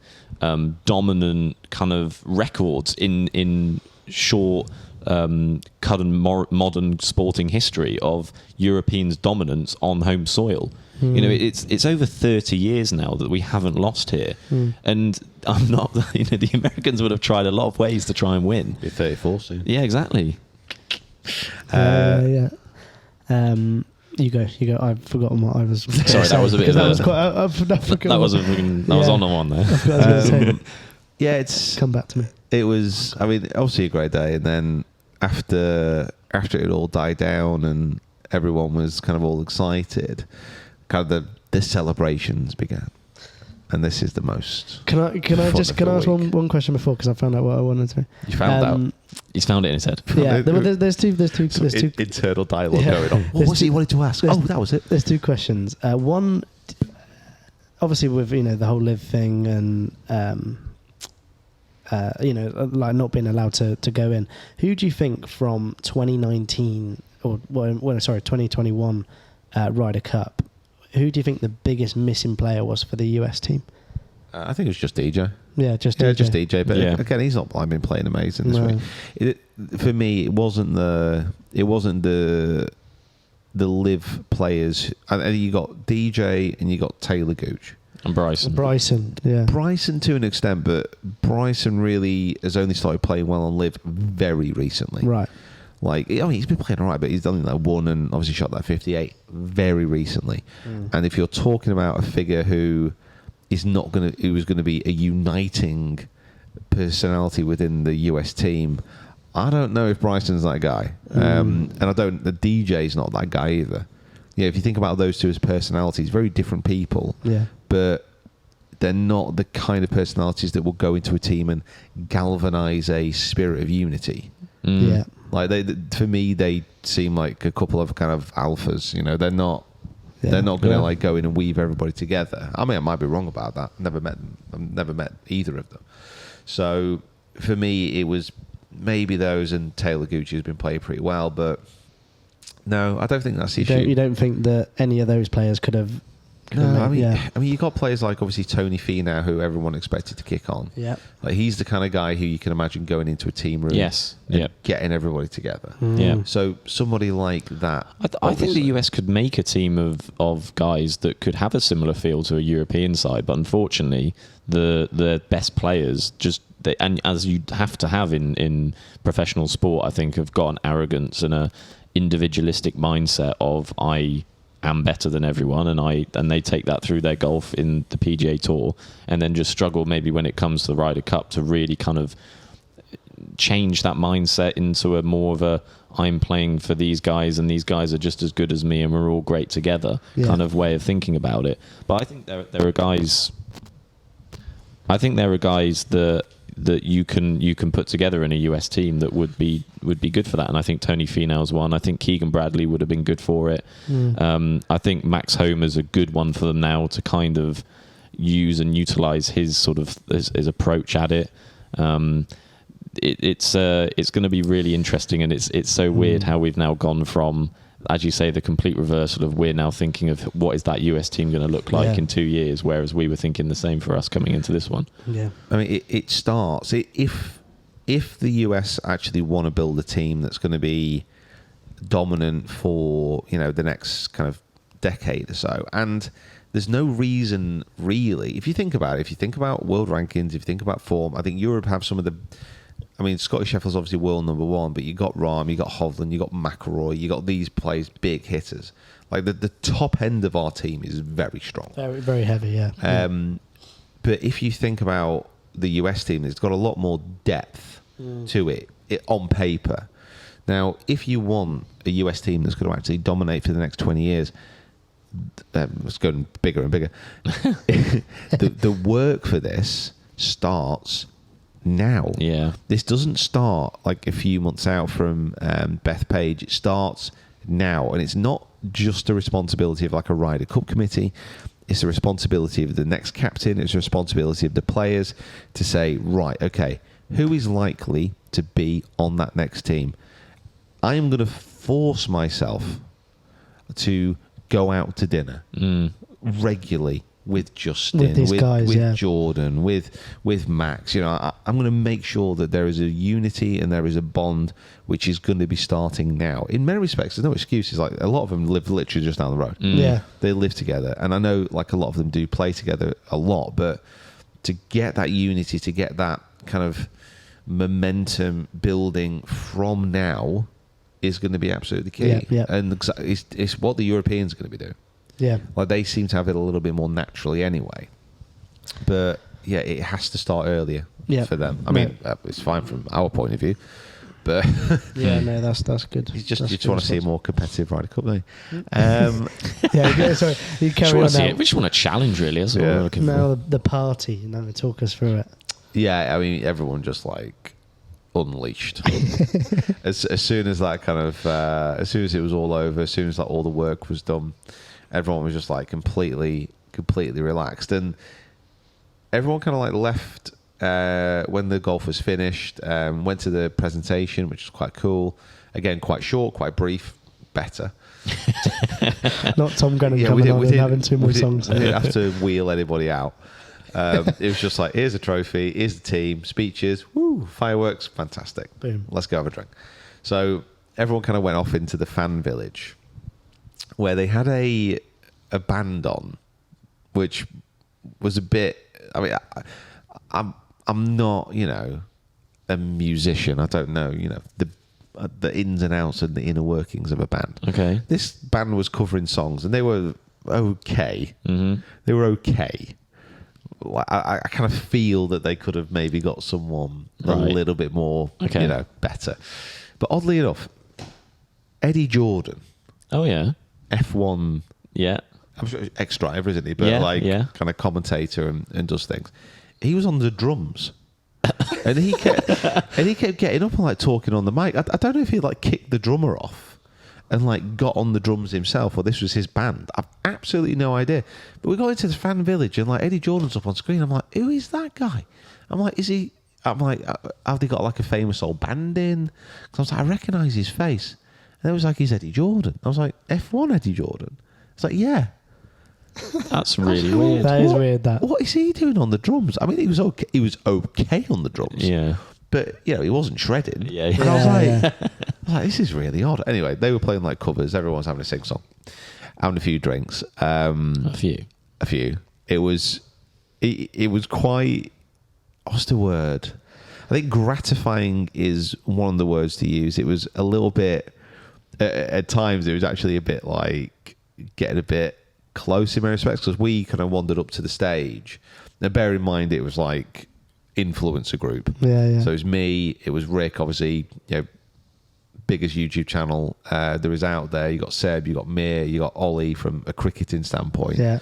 dominant kind of records in short current modern sporting history of Europeans' dominance on home soil. It's over 30 years now that we haven't lost here, and I'm not. The Americans would have tried a lot of ways to try and win. Be 34 soon. Yeah, exactly. You go. I've forgotten what I was. Sorry, that was a bit. That was quite. I forgot. That was on the one there. It's come back to me. It was. I mean, obviously a great day, and then after it all died down and everyone was kind of all excited, kind of the celebrations began. And this is the most. Can I ask one question before, because I found out what I wanted to. You found out. He's found it in his head. Yeah, there's two internal dialogue going on. What was he wanted to ask? That was it. There's two questions. One, obviously with the whole live thing and like not being allowed to go in. Who do you think from 2019 or 2021 Ryder Cup? Who do you think the biggest missing player was for the US team? I think it was just DJ. Yeah, just DJ. But again, he's not been playing amazing this week. For me, it wasn't the live players. And you got DJ and you got Taylor Gooch. And Bryson, yeah. Bryson to an extent, but Bryson really has only started playing well on live very recently. Right. Like, he's been playing all right, but he's done that one and obviously shot that 58 very recently. And if you're talking about a figure who is who's going to be a uniting personality within the US team, I don't know if Bryson's that guy. And the DJ's not that guy either. Yeah, if you think about those two as personalities, very different people. Yeah. But they're not the kind of personalities that will go into a team and galvanize a spirit of unity. Yeah. Like for me, they seem like a couple of kind of alphas. They're not going to like go in and weave everybody together. I mean, I might be wrong about that. I've never met either of them. So for me, it was maybe those, and Taylor Gucci has been playing pretty well, but no, I don't think that's the issue. You don't think that any of those players could have? No, I mean, you got players like obviously Tony Finau, who everyone expected to kick on. Yeah, like he's the kind of guy who you can imagine going into a team room. Yes, getting everybody together. Yeah. So somebody like that. I think the US could make a team of guys that could have a similar feel to a European side, but unfortunately, the best players and as you have to have in professional sport, I think have got an arrogance and a individualistic mindset of I am better than everyone, and they take that through their golf in the PGA Tour, and then just struggle maybe when it comes to the Ryder Cup to really kind of change that mindset into a more of a I'm playing for these guys and these guys are just as good as me and we're all great together kind of way of thinking about it. But I think there are guys. I think there are guys that you can put together in a US team that would be good for that, and I think Tony Finau's one. I think Keegan Bradley would have been good for it. I think Max Homer's a good one for them now to kind of use and utilize his sort of his approach at it. It's going to be really interesting, and it's so weird how we've now gone from, as you say, the complete reversal of we're now thinking of what is that US team going to look like in 2 years, whereas we were thinking the same for us coming into this one. Yeah, I mean, it starts if the US actually want to build a team that's going to be dominant for the next kind of decade or so, and there's no reason really. If you think about it, if you think about world rankings, if you think about form, I think Europe have some of the. I mean, Scotty Scheffler's obviously world number one, but you got Rahm, you got Hovland, you got McIlroy, you got these players, big hitters. Like the top end of our team is very strong, very very heavy. Yeah. But if you think about the US team, it's got a lot more depth to it on paper. Now, if you want a US team that's going to actually dominate for the next 20 years, it's going bigger and bigger. The work for this starts now. Yeah. This doesn't start like a few months out from Bethpage. It starts now, and it's not just the responsibility of like a Ryder Cup committee. It's the responsibility of the next captain. It's the responsibility of the players to say, right, okay, who is likely to be on that next team? I am going to force myself to go out to dinner regularly with Justin, With these guys, with yeah. Jordan, with Max. You know, I'm going to make sure that there is a unity and there is a bond which is going to be starting now. In many respects, there's no excuses. Like a lot of them live literally just down the road. Yeah. They live together, and I know like a lot of them do play together a lot. But to get that unity, to get that kind of momentum building from now is going to be absolutely key. Yeah, yeah. And it's what the Europeans are going to be doing. Yeah. Like they seem to have it a little bit more naturally anyway. But yeah, it has to start earlier Yeah. for them. I mean, it's fine from our point of view, but Yeah, no, that's good. you just That's want to see a more competitive Ryder Cup, don't you? Yeah, sorry, you Just carry want on to see now. it. We just want a challenge, really. That's what Yeah. we're looking for. Now the party, talk us through it. Yeah, I mean, everyone just like unleashed as soon as that kind of as soon as it was all over, as soon as like all the work was done, everyone was just like completely relaxed, and everyone kind of like left when the golf was finished, went to the presentation, which was quite cool. Again, quite short, quite brief, better. Not Tom Grennan Yeah, coming on and having two more songs. We didn't have to wheel anybody out. It was just like, here's a trophy, here's the team, speeches, woo, fireworks, fantastic. Boom. Let's go have a drink. So everyone kind of went off into the fan village, where they had a band on, which was a bit. I mean, I'm not, a musician. I don't know, the ins and outs and the inner workings of a band. Okay. This band was covering songs, and they were okay. Mm-hmm. They were okay. I kind of feel that they could have maybe got someone a Right. little bit more, Okay. better. But oddly enough, Eddie Jordan, Oh, yeah. F1, Yeah. I'm sure ex-driver, isn't he? But Yeah. kind of commentator and does things. He was on the drums. And he kept getting up and like talking on the mic. I don't know if he like kicked the drummer off and like got on the drums himself, or this was his band. I've absolutely no idea. But we got into the fan village, and like Eddie Jordan's up on screen. I'm like, who is that guy? I'm like, is he? I'm like, have they got like a famous old band in? Because I was like, I recognise his face. And it was like, he's Eddie Jordan. I was like, F1 Eddie Jordan. It's like, yeah. That's really weird. That is weird. That. What is he doing on the drums? I mean, he was okay. He was okay on the drums. Yeah. But he wasn't shredding. Yeah. And I was like, Yeah. I was like, this is really odd. Anyway, they were playing like covers. Everyone was having a sing song, having a few drinks. A few. A few. It was quite. What's the word? I think gratifying is one of the words to use. It was a little bit. At times, it was actually a bit like getting a bit close in many respects, because we kind of wandered up to the stage. Now, bear in mind, it was like influencer group. Yeah. So it was me, it was Rick, obviously, biggest YouTube channel there is out there. You got Seb, you got Mir, you got Ollie from a cricketing standpoint. Yeah.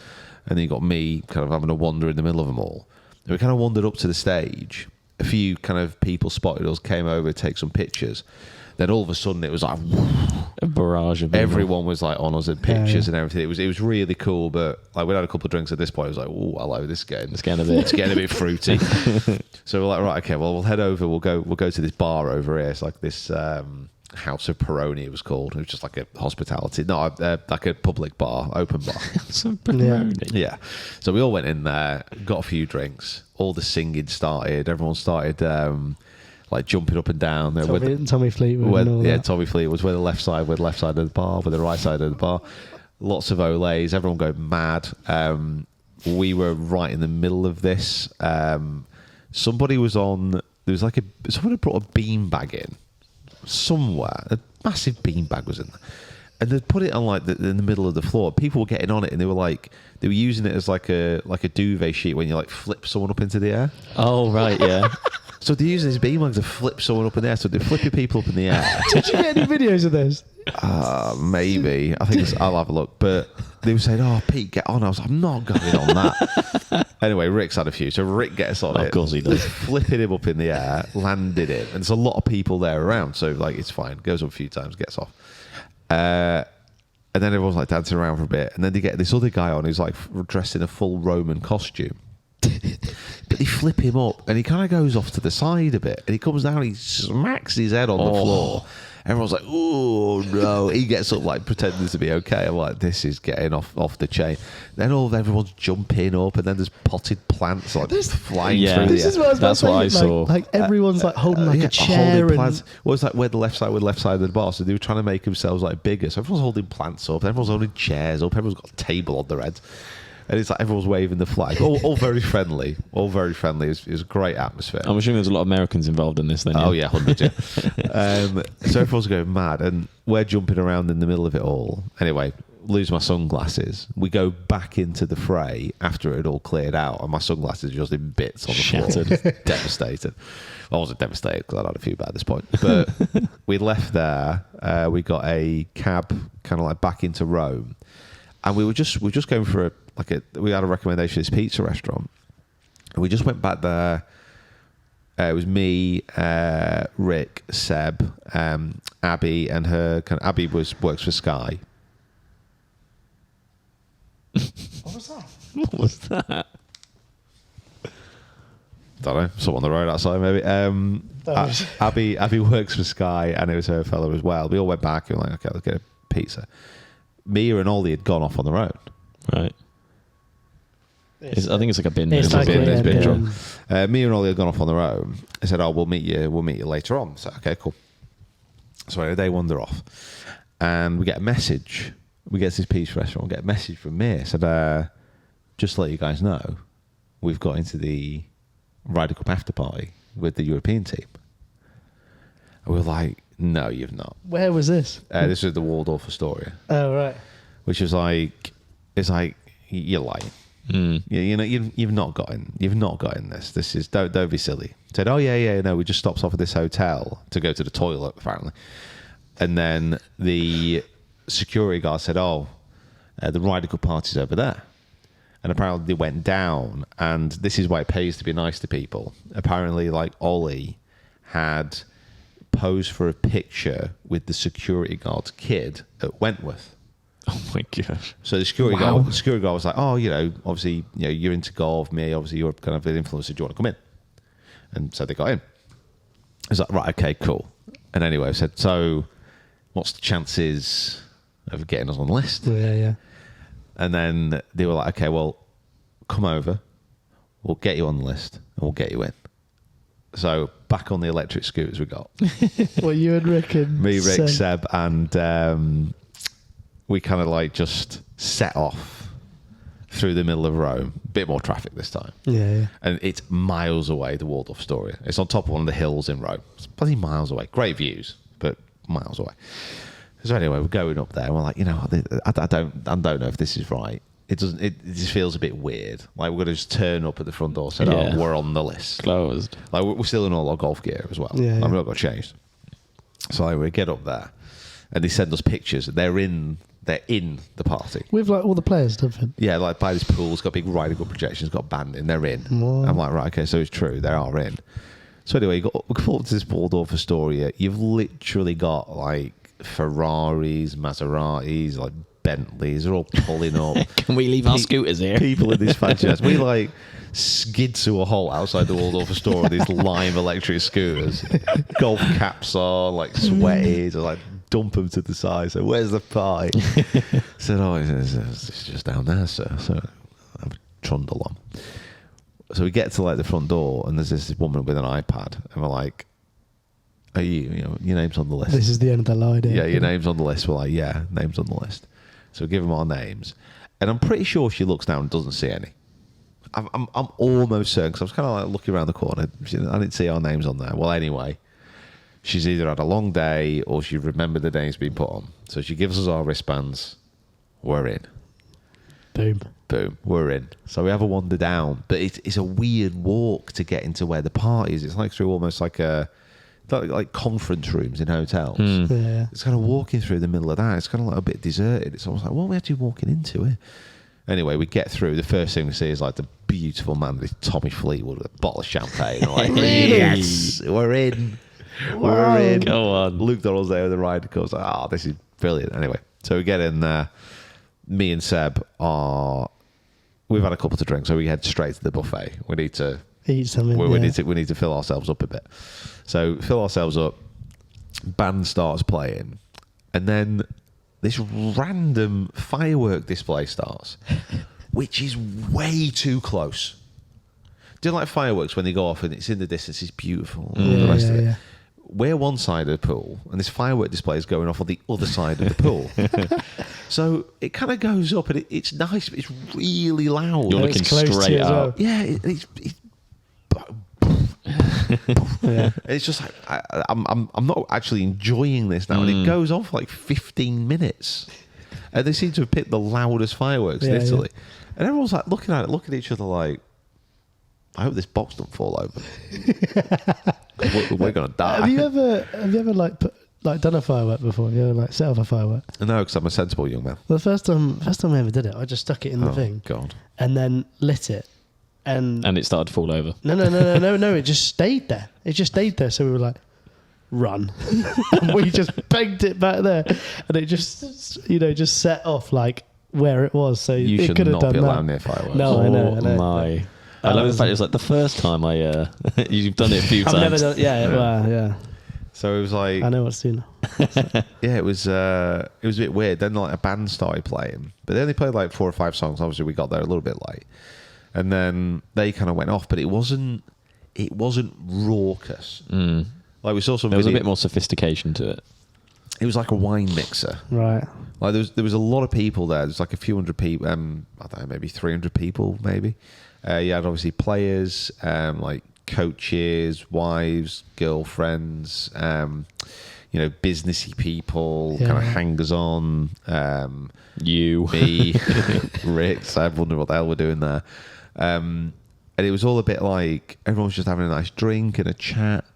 And then you got me kind of having a wander in the middle of them all. And we kind of wandered up to the stage. A few kind of people spotted us, came over to take some pictures. Then all of a sudden it was like A barrage of people. everyone was like on us at pictures Yeah. and everything. It was really cool, but like we had a couple of drinks at this point. It was like, oh, hello, this is getting It's getting a bit- it's getting a bit fruity. So we're like, right, okay, well we'll head over. We'll go to this bar over here. It's like this House of Peroni. It was called. It was just like a hospitality, not like a public bar, open bar. Some pepperoni. Yeah. So we all went in there, got a few drinks. All the singing started. Everyone started like jumping up and down. There Tommy Fleetwood. And all that. Tommy Fleetwood was where the left side of the bar, where the right side of the bar. Lots of olays. Everyone go mad. We were right in the middle of this. Somebody was on. There was like someone had brought a beanbag in somewhere. A massive beanbag was in there. And they'd put it on like in the middle of the floor. People were getting on it, and they were using it as like a duvet sheet when you like flip someone up into the air. Oh, right, yeah. So they use these beanbags to flip someone up in the air. So they're flipping people up in the air. Did you get any videos of this? Maybe. I think I'll have a look. But they were saying, "Oh, Pete, get on." I was like, "I'm not going on that." Anyway, Rick's had a few. So Rick gets on it. Of course he does. Flipping him up in the air, landed it. And there's a lot of people there around. So, like, it's fine. Goes up a few times, gets off. And then everyone's, like, dancing around for a bit. And then they get this other guy on who's, like, dressed in a full Roman costume. But they flip him up and he kind of goes off to the side a bit and he comes down and he smacks his head on the floor. Everyone's like, oh no. He gets up like pretending to be okay. I'm like, this is getting off the chain. Then everyone's jumping up and then there's potted plants like flying through this the is what I was That's about what to say, I saw. Like everyone's like holding like a chair holding and plants. Well, it's like where the left side of the bar. So they were trying to make themselves like bigger. So everyone's holding plants up. Everyone's holding chairs up. Everyone's got a table on their heads. And it's like everyone's waving the flag. All very friendly. All very friendly. It was a great atmosphere. I'm assuming there's a lot of Americans involved in this then. Oh, yeah, 100, yeah. So everyone's going mad. And we're jumping around in the middle of it all. Anyway, lose my sunglasses. We go back into the fray after it had all cleared out. And my sunglasses are just in bits on the Shattered. floor. Devastated. I wasn't devastated because I'd had a few by this point. But we left there. We got a cab kind of like back into Rome. And we were just going for we had a recommendation of this pizza restaurant. And we just went back there. It was me, Rick, Seb, Abby, and her. Abby works for Sky. what was that? What was that? Don't know. Someone on the road outside, maybe. Abby works for Sky, and it was her fellow as well. We all went back and were like, okay, let's get a pizza. Mia and Ollie had gone off on their own. Right. I think it's like a bin. It's like There's a bin bin. drum. Mia and Ollie had gone off on their own. I said, "Oh, we'll meet you later on." So okay, cool. So anyway, they wander off, and we get a message. We get to this pizza restaurant. We get a message from Mia. Said, "Just to let you guys know, we've got into the Ryder Cup after party with the European team." And we were like, "No, you've not." Where was this? This was the Waldorf Astoria. Oh right. Which was like, it's like you're lying. You know, you've not got in this. This is don't be silly. Said, oh yeah, no, we just stopped off at this hotel to go to the toilet apparently, and then the security guard said, oh, the Ryder Cup party's over there, and apparently they went down, and this is why it pays to be nice to people. Apparently, like Ollie had posed for a picture with the security guard's kid at Wentworth. Oh my gosh. So the security guard was like, oh, obviously, you're into golf, me, obviously you're kind of an influencer, do you want to come in? And so they got in. I was like, right, okay, cool. And anyway, I said, so what's the chances of getting us on the list? Yeah. And then they were like, okay, well, come over, we'll get you on the list, and we'll get you in. So back on the electric scooters we got. Well, you and Rick and Me, Rick, Seb, and we kind of like just set off through the middle of Rome. Bit more traffic this time. Yeah. And it's miles away, the Waldorf Astoria. It's on top of one of the hills in Rome. It's bloody miles away. Great views, but miles away. So anyway, we're going up there and we're like, I don't know if this is right. It just feels a bit weird. Like we're going to just turn up at the front door, say, oh, we're on the list. Closed. Like we're still in all our golf gear as well. Yeah. Like, we've not got changed. So like, we get up there and they send us pictures. They're in the party. With like all the players, don't they? Yeah, like by this pool, it's got big Ryder Cup projections, got a band in, they're in. Wow. I'm like, right, okay, so it's true, they are in. So anyway, we come up to this Waldorf Astoria, you've literally got like Ferraris, Maseratis, like Bentleys, they're all pulling up. Can we leave our scooters here? People in these fancy jets. We like skid to a halt outside the Waldorf Astoria, these lime electric scooters, golf caps on, like sweaties, or like dump them to the side. So where's the party? Said, oh, it's just down there, sir. So I have a trundle on. So we get to like the front door, and there's this woman with an iPad, and we're like, "Are your name's on the list?" This is the end of the line. Yeah, your name's on the list. We're like, yeah, name's on the list. So we give them our names, and I'm pretty sure she looks down and doesn't see any. I'm almost certain, because I was kind of like looking around the corner. I didn't see our names on there. Well, anyway, she's either had a long day or she remembered the names being put on. So she gives us our wristbands. We're in. Boom, we're in. So we have a wander down, but it's a weird walk to get into where the party is. It's like through almost like conference rooms in hotels. Yeah. It's kind of walking through the middle of that. It's kind of like a bit deserted. It's almost like, what are we actually walking into here? Anyway, we get through. The first thing we see is like the beautiful man, this Tommy Fleetwood with a bottle of champagne. We're like, yes, we're in. We're in. Go on. Luke Donald's there with the Ryder Cup. Like, oh, this is brilliant. Anyway, so we get in there. Me and Seb we've had a couple to drink, so we head straight to the buffet. We need to eat something. we need to fill ourselves up a bit. So fill ourselves up. Band starts playing, and then this random firework display starts, which is way too close. Do you like fireworks when they go off and it's in the distance? It's beautiful. And all the rest of it. We're one side of the pool, and this firework display is going off on the other side of the pool. So it kind of goes up, and it's nice, but it's really loud. You're looking straight out. Yeah, it's it's just like I'm not actually enjoying this now, and it goes on for like 15 minutes, and they seem to have picked the loudest fireworks in Italy, and everyone's like looking at each other like, I hope this box don't fall over. we're gonna die. Have you ever like done a firework before? Have you ever like set off a firework? No, because I'm a sensible young man. Well, the first time I ever did it, I just stuck it in the thing. God. And then lit it. And it started to fall over. No, it just stayed there. It just stayed there. So we were like, run. And we just pegged it back there. And it just set off like where it was. So You it should could have not done be that. allowed near fireworks. No, I know. My. I love the fact it's like the first time you've done it a few I've times. never done. Yeah. So it was like, I know what to do now. yeah, it was a bit weird. Then like a band started playing, but they only played like 4 or 5 songs. Obviously, we got there a little bit late, and then they kind of went off. But it wasn't raucous. Like we saw some. There was a bit more sophistication to it. It was like a wine mixer. Right. Like there was a lot of people there. There's like a few hundred people. I don't know, maybe 300 people, maybe. You had obviously players, like coaches, wives, girlfriends, businessy people, kind of hangers-on. You, me, Rick. So I wonder what the hell we're doing there. And it was all a bit like everyone was just having a nice drink and a chat.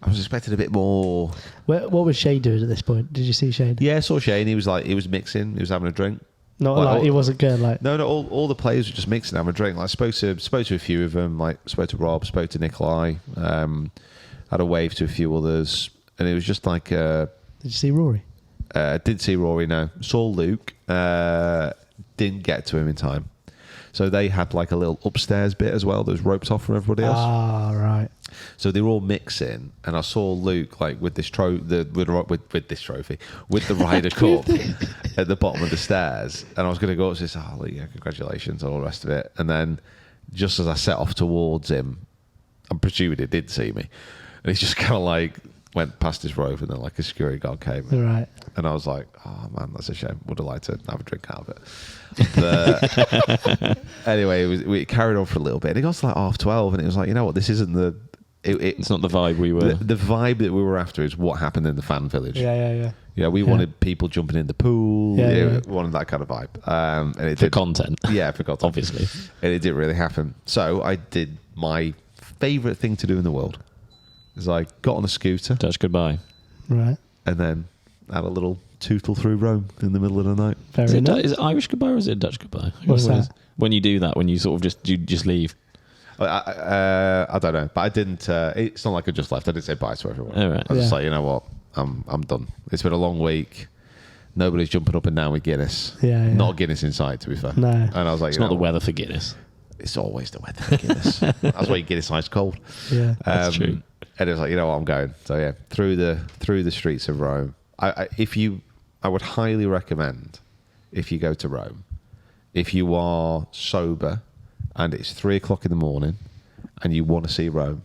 I was expecting a bit more. What was Shane doing at this point? Did you see Shane? Yeah, I saw Shane. He was mixing. He was having a drink. Not like he wasn't going like. No. All the players were just mixing, having a drink. Like I spoke to a few of them. Like spoke to Rob, spoke to Nikolai. Had a wave to a few others, and it was just like. Did you see Rory? Didn't see Rory. No, saw Luke. Didn't get to him in time. So they had like a little upstairs bit as well. There was ropes off from everybody else. Ah, right. So they were all mixing, and I saw Luke like with this trophy, with the Ryder Cup at the bottom of the stairs, and I was going to go up and say, "Oh, yeah, congratulations," and all the rest of it. And then, just as I set off towards him, I'm presuming he did see me, and he just kind of like went past his rope, and then like a security guard came in. Right. And I was like, "Oh man, that's a shame. Would have liked to have a drink out of it." But anyway, we carried on for a little bit, and it got to like 12:30, and it was like, you know what, this isn't the. It's not the vibe we were. The vibe that we were after is what happened in the fan village. Yeah. Yeah, we wanted people jumping in the pool. Yeah. We wanted that kind of vibe. And it For did, content. Yeah, for content. Obviously. And it didn't really happen. So I did my favourite thing to do in the world. Is I got on a scooter. Dutch goodbye. Right. And then had a little tootle through Rome in the middle of the night. Is Very it, nice. is it Irish goodbye or is it Dutch goodbye? What's that? When you do that, when you sort of just leave. I don't know, but I didn't. It's not like I just left. I didn't say bye to everyone. All right. I was just like, you know what, I'm done. It's been a long week. Nobody's jumping up and down with Guinness. Yeah. Not Guinness in sight, to be fair. No. And I was like, It's you not know the what? weather for Guinness. It's always the weather for Guinness. That's why you Guinness ice cold. Yeah. That's true. And it was like, you know what, I'm going. So yeah, through the streets of Rome. I would highly recommend if you go to Rome, if you are sober and it's 3:00 in the morning and you want to see Rome.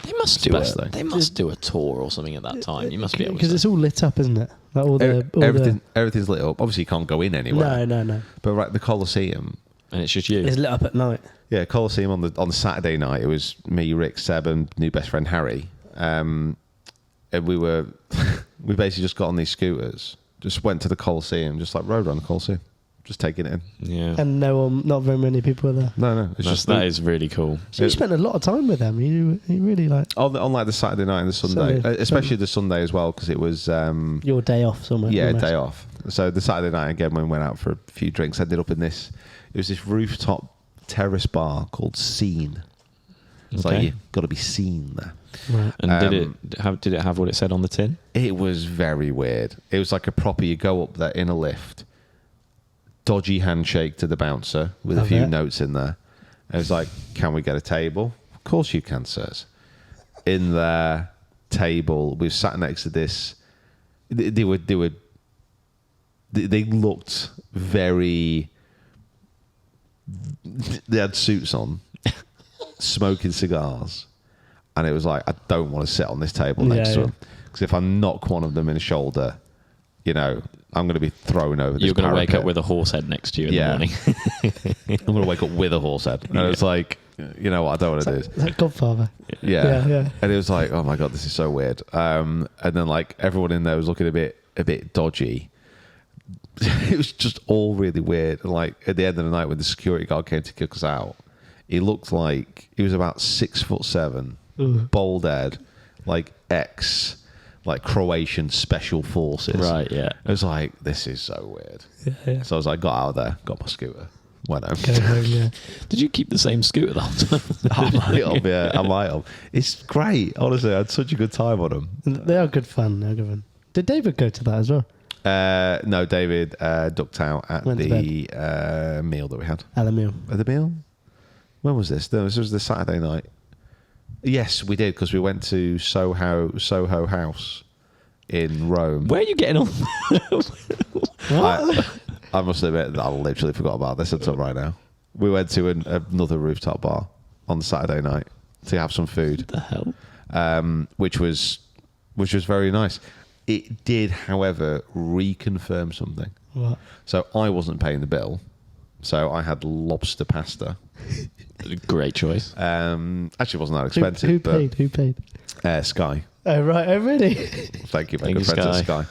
They must It's the best thing. They must do a tour or something at that time. You must be able to. Because it's all lit up, isn't it? Like all Everything's lit up. Obviously, you can't go in anywhere. No. But right, the Colosseum. And it's just you. It's lit up at night. Yeah, Colosseum on the Saturday night. It was me, Rick, Seb, and new best friend Harry. And we basically just got on these scooters, just went to the Colosseum, just like rode around the Colosseum. just taking it in. Yeah. And not very many people were there. No, it's That is really cool. So you spent a lot of time with them. You really like on like the Saturday night and the Sunday, Sunday. especially the Sunday as well, because it was your day off somewhere. yeah, almost. day off. So the Saturday night again, when we went out for a few drinks, ended up in this. It was this rooftop terrace bar called Scene. It's like you've got to be seen there. Right. And did it have what it said on the tin? It was very weird. It was like a proper. You go up there in a lift, dodgy handshake to the bouncer with a few notes in there. It was like, "Can we get a table?" Of course you can, sirs. In their table, we sat next to this. They looked very. They had suits on, smoking cigars, and it was like, I don't want to sit on this table next to them, because if I knock one of them in the shoulder, you know, I'm going to be thrown over. You're going to wake up with a horse head next to you in the morning. I'm going to wake up with a horse head, and it's like, you know what, I don't want to do this. Is that Godfather? Yeah. And it was like, oh my god, this is so weird. And then like everyone in there was looking a bit dodgy. It was just all really weird. And like at the end of the night, when the security guard came to kick us out, he looked like he was about 6'7", bald head, like Croatian special forces. Right, yeah. It was like, this is so weird. Yeah. So I was like, got out of there, got my scooter, went home. Go home, yeah. Did you keep the same scooter the whole time? I might have. It's great. Honestly, I had such a good time on them. They are good fun. Did David go to that as well? No, David ducked out at the meal that we had. At the meal. At the meal? When was this? This was the Saturday night. Yes, we did, because we went to Soho House in Rome. Where are you getting on? I must admit that I literally forgot about this until right now. We went to another rooftop bar on Saturday night to have some food. What the hell? Which was very nice. It did, however, reconfirm something. What? So I wasn't paying the bill, so I had lobster pasta. Great choice. Actually, wasn't that expensive. Who paid? Sky. Oh, right. Oh, really? Thank you, my Thank good you, friends at Sky.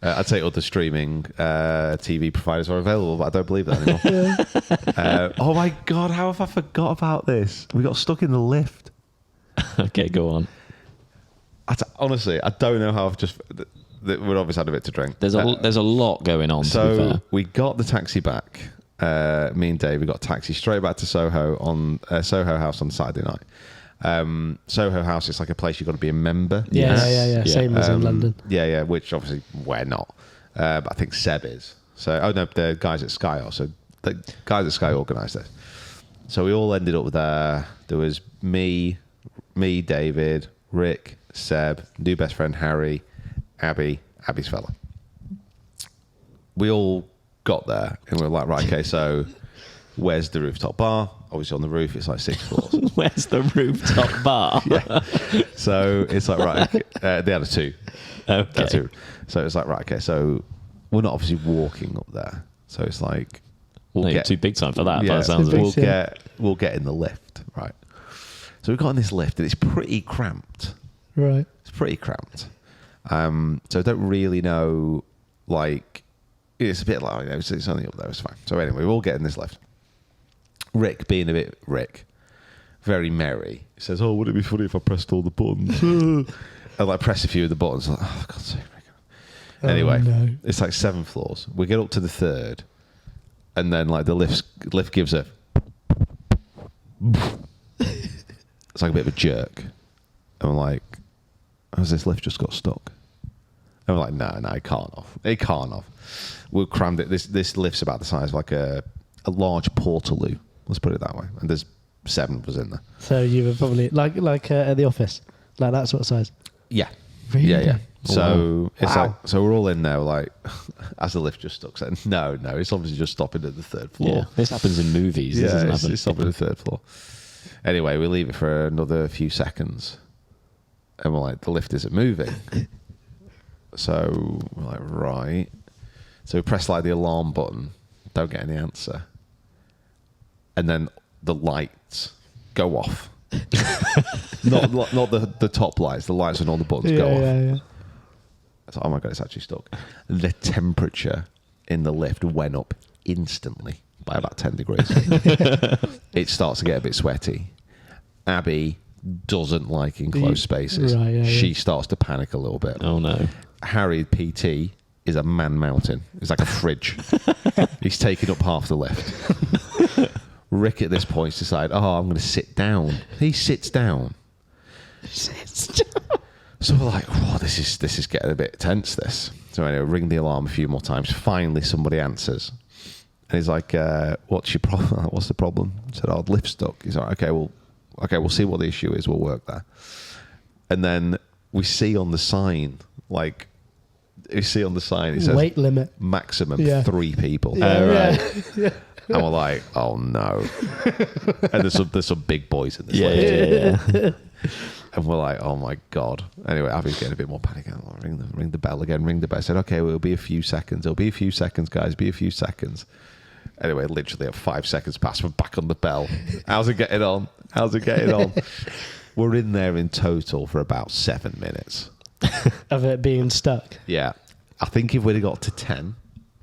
I'd say other streaming TV providers are available, but I don't believe that anymore. Oh my God, how have I forgot about this? We got stuck in the lift. Okay, go on. Honestly, I don't know how I've just... We'd obviously had a bit to drink. There's a lot going on, to be So fair. we got the taxi back. Me and Dave, we got a taxi straight back to Soho House on Saturday night. Soho House is like a place you've got to be a member. Yeah. Same as in London. Yeah, which obviously we're not. But I think Seb is. So, the guys at Sky are. So the guys at Sky organised this. So we all ended up there. There was me, David, Rick, Seb, new best friend Harry, Abby's fella. We all got there and we were like, right, okay, so where's the rooftop bar? Obviously on the roof, it's like 6 floors. Where's the rooftop bar? Yeah. So it's like, right, okay. They had a 2. Okay. 2. So it's like, right, okay, so we're not obviously walking up there. So it's like, You're too big time for that. Yeah, That sounds we'll get in the lift, right? So we got in this lift and it's pretty cramped. Right. It's pretty cramped. So I don't really know, like, it's a bit like, it's only up there, it's fine. So anyway, we all get in this lift. Rick, being a bit very merry, says, oh, would it be funny if I pressed all the buttons? I like press a few of the buttons, like, oh, for God's sake, Rick. Anyway, no. It's like 7 floors. We get up to the 3rd, and then like the lift gives a... It's like a bit of a jerk. And we're like, has this lift just got stuck? And we're like, no, it can't have. It can't have. We've crammed it. This lift's about the size of like a large portaloo. Let's put it that way. And there's 7 of us in there. So you were probably like at the office, like that sort of size. Yeah. Really? Yeah. So Wow. it's like, so we're all in there. We're like, as the lift just stuck. Saying, no, it's obviously just stopping at the 3rd floor. Yeah, this happens in movies. This doesn't happen. It's stopping at the 3rd floor. Anyway, we leave it for another few seconds. And we're like, the lift isn't moving. So we're like, right. So we press like the alarm button. Don't get any answer. And then the lights go off. not the top lights. The lights on all the buttons go off. Yeah. I thought, oh my God, it's actually stuck. The temperature in the lift went up instantly by about 10 degrees. It starts to get a bit sweaty. Abby doesn't like enclosed spaces. Right, yeah, She yeah. starts to panic a little bit. Oh no. Harry, PT, is a man mountain. It's like a fridge. He's taking up half the lift. Rick at this point decided, I'm going to sit down. He sits down. So we're like, this is getting a bit tense, this. So anyway, ring the alarm a few more times. Finally, somebody answers. And he's like, what's your problem? What's the problem? I said, the lift's stuck. He's like, okay, we'll see what the issue is. We'll work there. And then we see on the sign, it says Weight limit. maximum Yeah. 3 people. Yeah. And we're like, oh no. And there's some big boys in this lift. Yeah. And we're like, oh my God. Anyway, Abby's getting a bit more panic. Ring the bell again, ring the bell. I said, okay, well, it'll be a few seconds. It'll be a few seconds, guys. Be a few seconds. Anyway, literally at 5 seconds past, we're back on the bell. How's it getting on? We're in there in total for about 7 minutes. Of it being stuck. Yeah. I think if we'd have got to 10,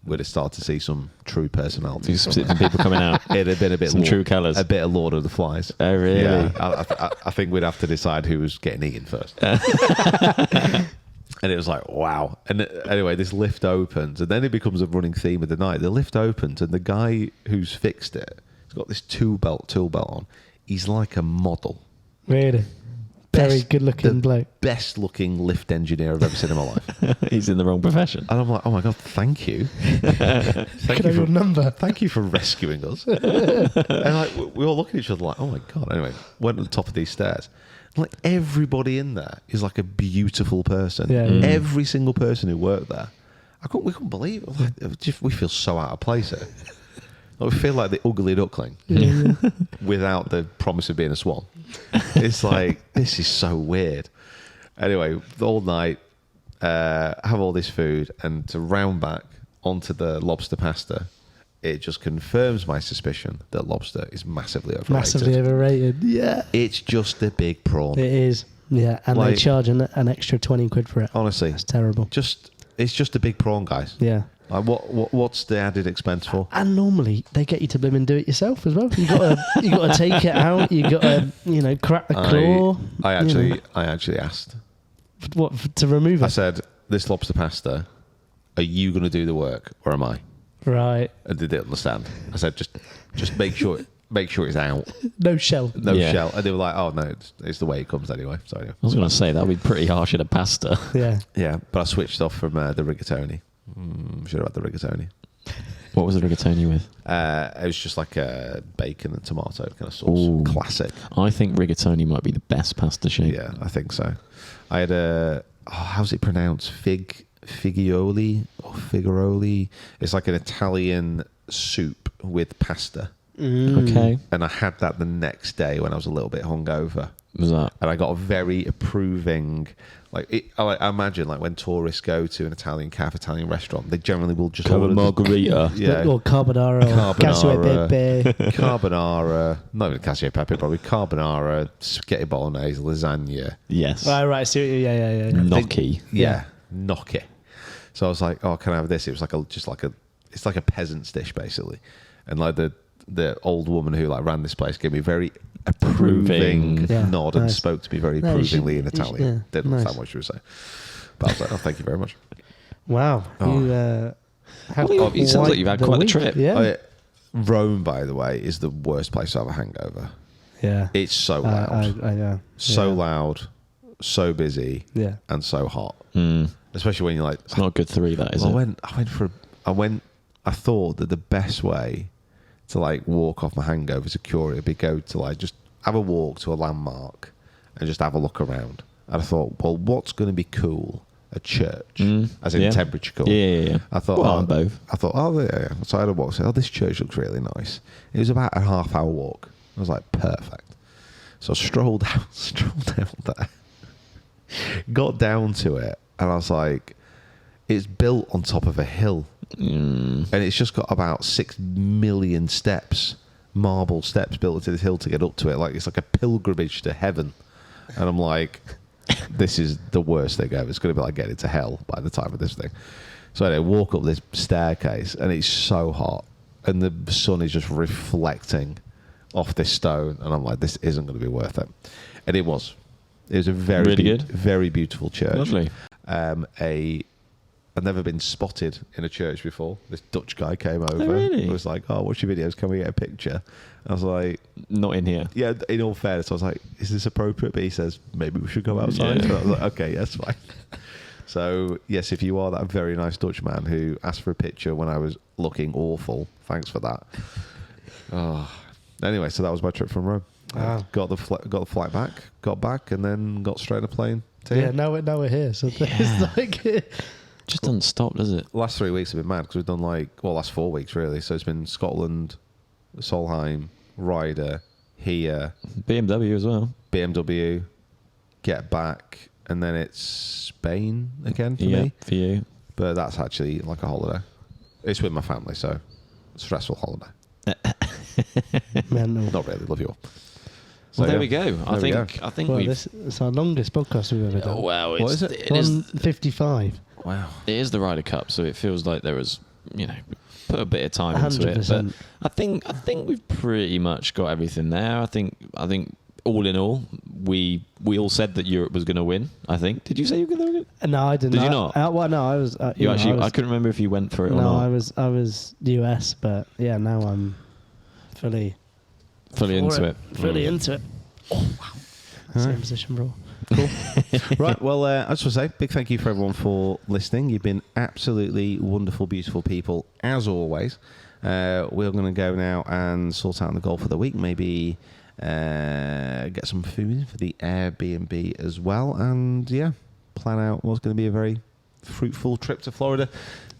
we'd have started to see some true personalities. Some people coming out. It'd have been a bit Some true colours. A bit of Lord of the Flies. Oh, really? Yeah. I think we'd have to decide who was getting eaten first. And it was like, wow. And anyway, this lift opens, and then it becomes a running theme of the night. The lift opens, and the guy who's fixed it, he's got this tool belt on. He's like a model. Really? Very good looking the bloke. Best looking lift engineer I've ever seen in my life. He's in the wrong profession. And I'm like, oh my God, thank you. Can I have your number? Thank you for rescuing us. And we all look at each other like, oh my God. Anyway, went to the top of these stairs. Like everybody in there is like a beautiful person. Yeah. Every single person who worked there. We couldn't believe it. We feel so out of place here. We feel like the ugly duckling without the promise of being a swan. It's like, this is so weird. Anyway, all night, have all this food, and to round back onto the lobster pasta, it just confirms my suspicion that lobster is massively overrated. Massively overrated. Yeah. It's just a big prawn. It is. Yeah. And they charge an extra 20 quid for it. Honestly. That's terrible. It's just a big prawn, guys. Yeah. Like what's the added expense for? And normally they get you to bloom and do it yourself as well. You got to take it out. You got to crack the claw. I actually asked. What to remove it? I said, "This lobster pasta, are you going to do the work or am I?" Right. And they didn't understand. I said, "Just make sure it's out, No shell. no shell." And they were like, "Oh no, it's the way it comes anyway." So anyway. I was going to say, that would be pretty harsh in a pasta. Yeah. Yeah, but I switched off from the rigatoni. Should have had the rigatoni. What was the rigatoni with? It was just like a bacon and tomato kind of sauce. Ooh. Classic. I think rigatoni might be the best pasta shape. Yeah, I think so. I had how's it pronounced? Figioli or figuroli? It's like an Italian soup with pasta. Okay. And I had that the next day when I was a little bit hungover. Was that? And I got a very approving, I imagine when tourists go to an Italian cafe, Italian restaurant, they generally will just Have a order margarita. Yeah. Or carbonara. Or cassio e pepe. Carbonara, not even cassio e pepe, probably carbonara, spaghetti bolognese, lasagna. Yes. Right. Yeah. Gnocchi. Yeah, gnocchi. So I was like, "Oh, can I have this?" It was it's like a peasant's dish basically, and like the old woman who ran this place gave me a very approving Yeah, nod and nice. spoke to me very No, you should- approvingly in you should- Italian. yeah, Didn't nice. understand what she was saying, but I was like, "Oh, thank you very much." Wow. Oh. You had Well, it sounds like you've had quite the week. trip. Yeah. Rome, by the way, is the worst place to have a hangover. Yeah. It's so loud, so yeah. loud, so busy, Yeah. and so hot. Mm. Especially when you're like, It's not a good 3, that, is well, it? I thought that the best way to walk off my hangover to cure it would be go to just have a walk to a landmark and just have a look around. And I thought, well, what's going to be cool? A church, as in Yeah. temperature cool. Yeah. I thought, Well, on both. I thought, yeah. So I had a walk. So, this church looks really nice. It was about a half-hour walk. I was like, perfect. So I strolled down there, got down to it, and I was like, it's built on top of a hill. And it's just got about 6 million steps, marble steps built into this hill to get up to it. It's like a pilgrimage to heaven. And I'm like, this is the worst thing ever. It's going to be like getting to hell by the time of this thing. So anyway, walk up this staircase, and it's so hot. and the sun is just reflecting off this stone, and I'm like, this isn't going to be worth it. And it was. It was a very Really good? very beautiful church. Lovely. I'd never been spotted in a church before. This Dutch guy came over. really? He was like, "Oh, what's your videos? Can we get a picture?" I was like, Not in here. "Yeah." In all fairness, I was like, "Is this appropriate?" But he says, "Maybe we should go outside." Yeah. So I was like, "Okay, yes, fine." So yes, if you are that very nice Dutch man who asked for a picture when I was looking awful, thanks for that. Oh. Anyway, so that was my trip from Rome. Wow. Got the flight back, got back, and then got straight on a plane. To Yeah, here. now we're here. So Yeah. it's like Just doesn't stop, does it? Last 3 weeks have been mad because we've done last 4 weeks really. So it's been Scotland, Solheim, Ryder, here, BMW as well. BMW, get back, and then it's Spain again for Yeah, me. for you. But that's actually like a holiday. It's with my family, so stressful holiday. mental. Not really. Love you all. So, Well, there yeah. we go. I There we think. go. I think Well, we've. it's our longest podcast we've ever done. Oh, wow, What is it? It is. 155. Wow. It is the Ryder Cup, so it feels like there was, put a bit of time into it. 100%. But I think we've pretty much got everything there. I think all in all, we all said that Europe was going to win. I think. Did you say you were going to win? No, I didn't. Did you not? Well, no, I was. You actually, I I couldn't remember if you went for it or no, not. I was US, but yeah, now I'm fully Fully into it. Fully into it. Oh wow! Same position, bro. Cool. Right. Well, I just want to say big thank you for everyone for listening. You've been absolutely wonderful, beautiful people as always. We're going to go now and sort out the goal for the week. Maybe get some food for the Airbnb as well, and yeah, plan out what's going to be a very fruitful trip to Florida,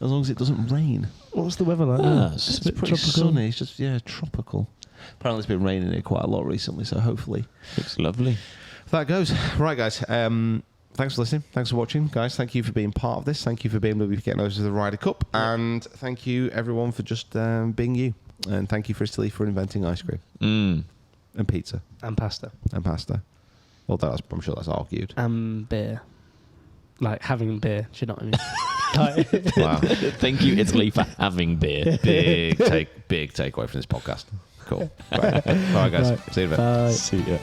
as long as it doesn't rain. What's the weather like? Ah, now? it's a bit Pretty tropical. sunny. It's just tropical. Apparently, it's been raining here quite a lot recently, so hopefully Looks lovely. that goes. Right, guys. Thanks for listening. Thanks for watching, guys. Thank you for being part of this. Thank you for being able to get over to the Ryder Cup, and thank you everyone for just being you. And thank you for Italy for inventing ice cream and pizza And pasta. and pasta. Although I'm sure that's argued. And beer. Like having beer. Do you know what I mean? Like- Wow, Thank you, Italy, for having beer. big takeaway from this podcast. Cool. Right. All right, guys. Right. See you in a bit. Bye. See ya.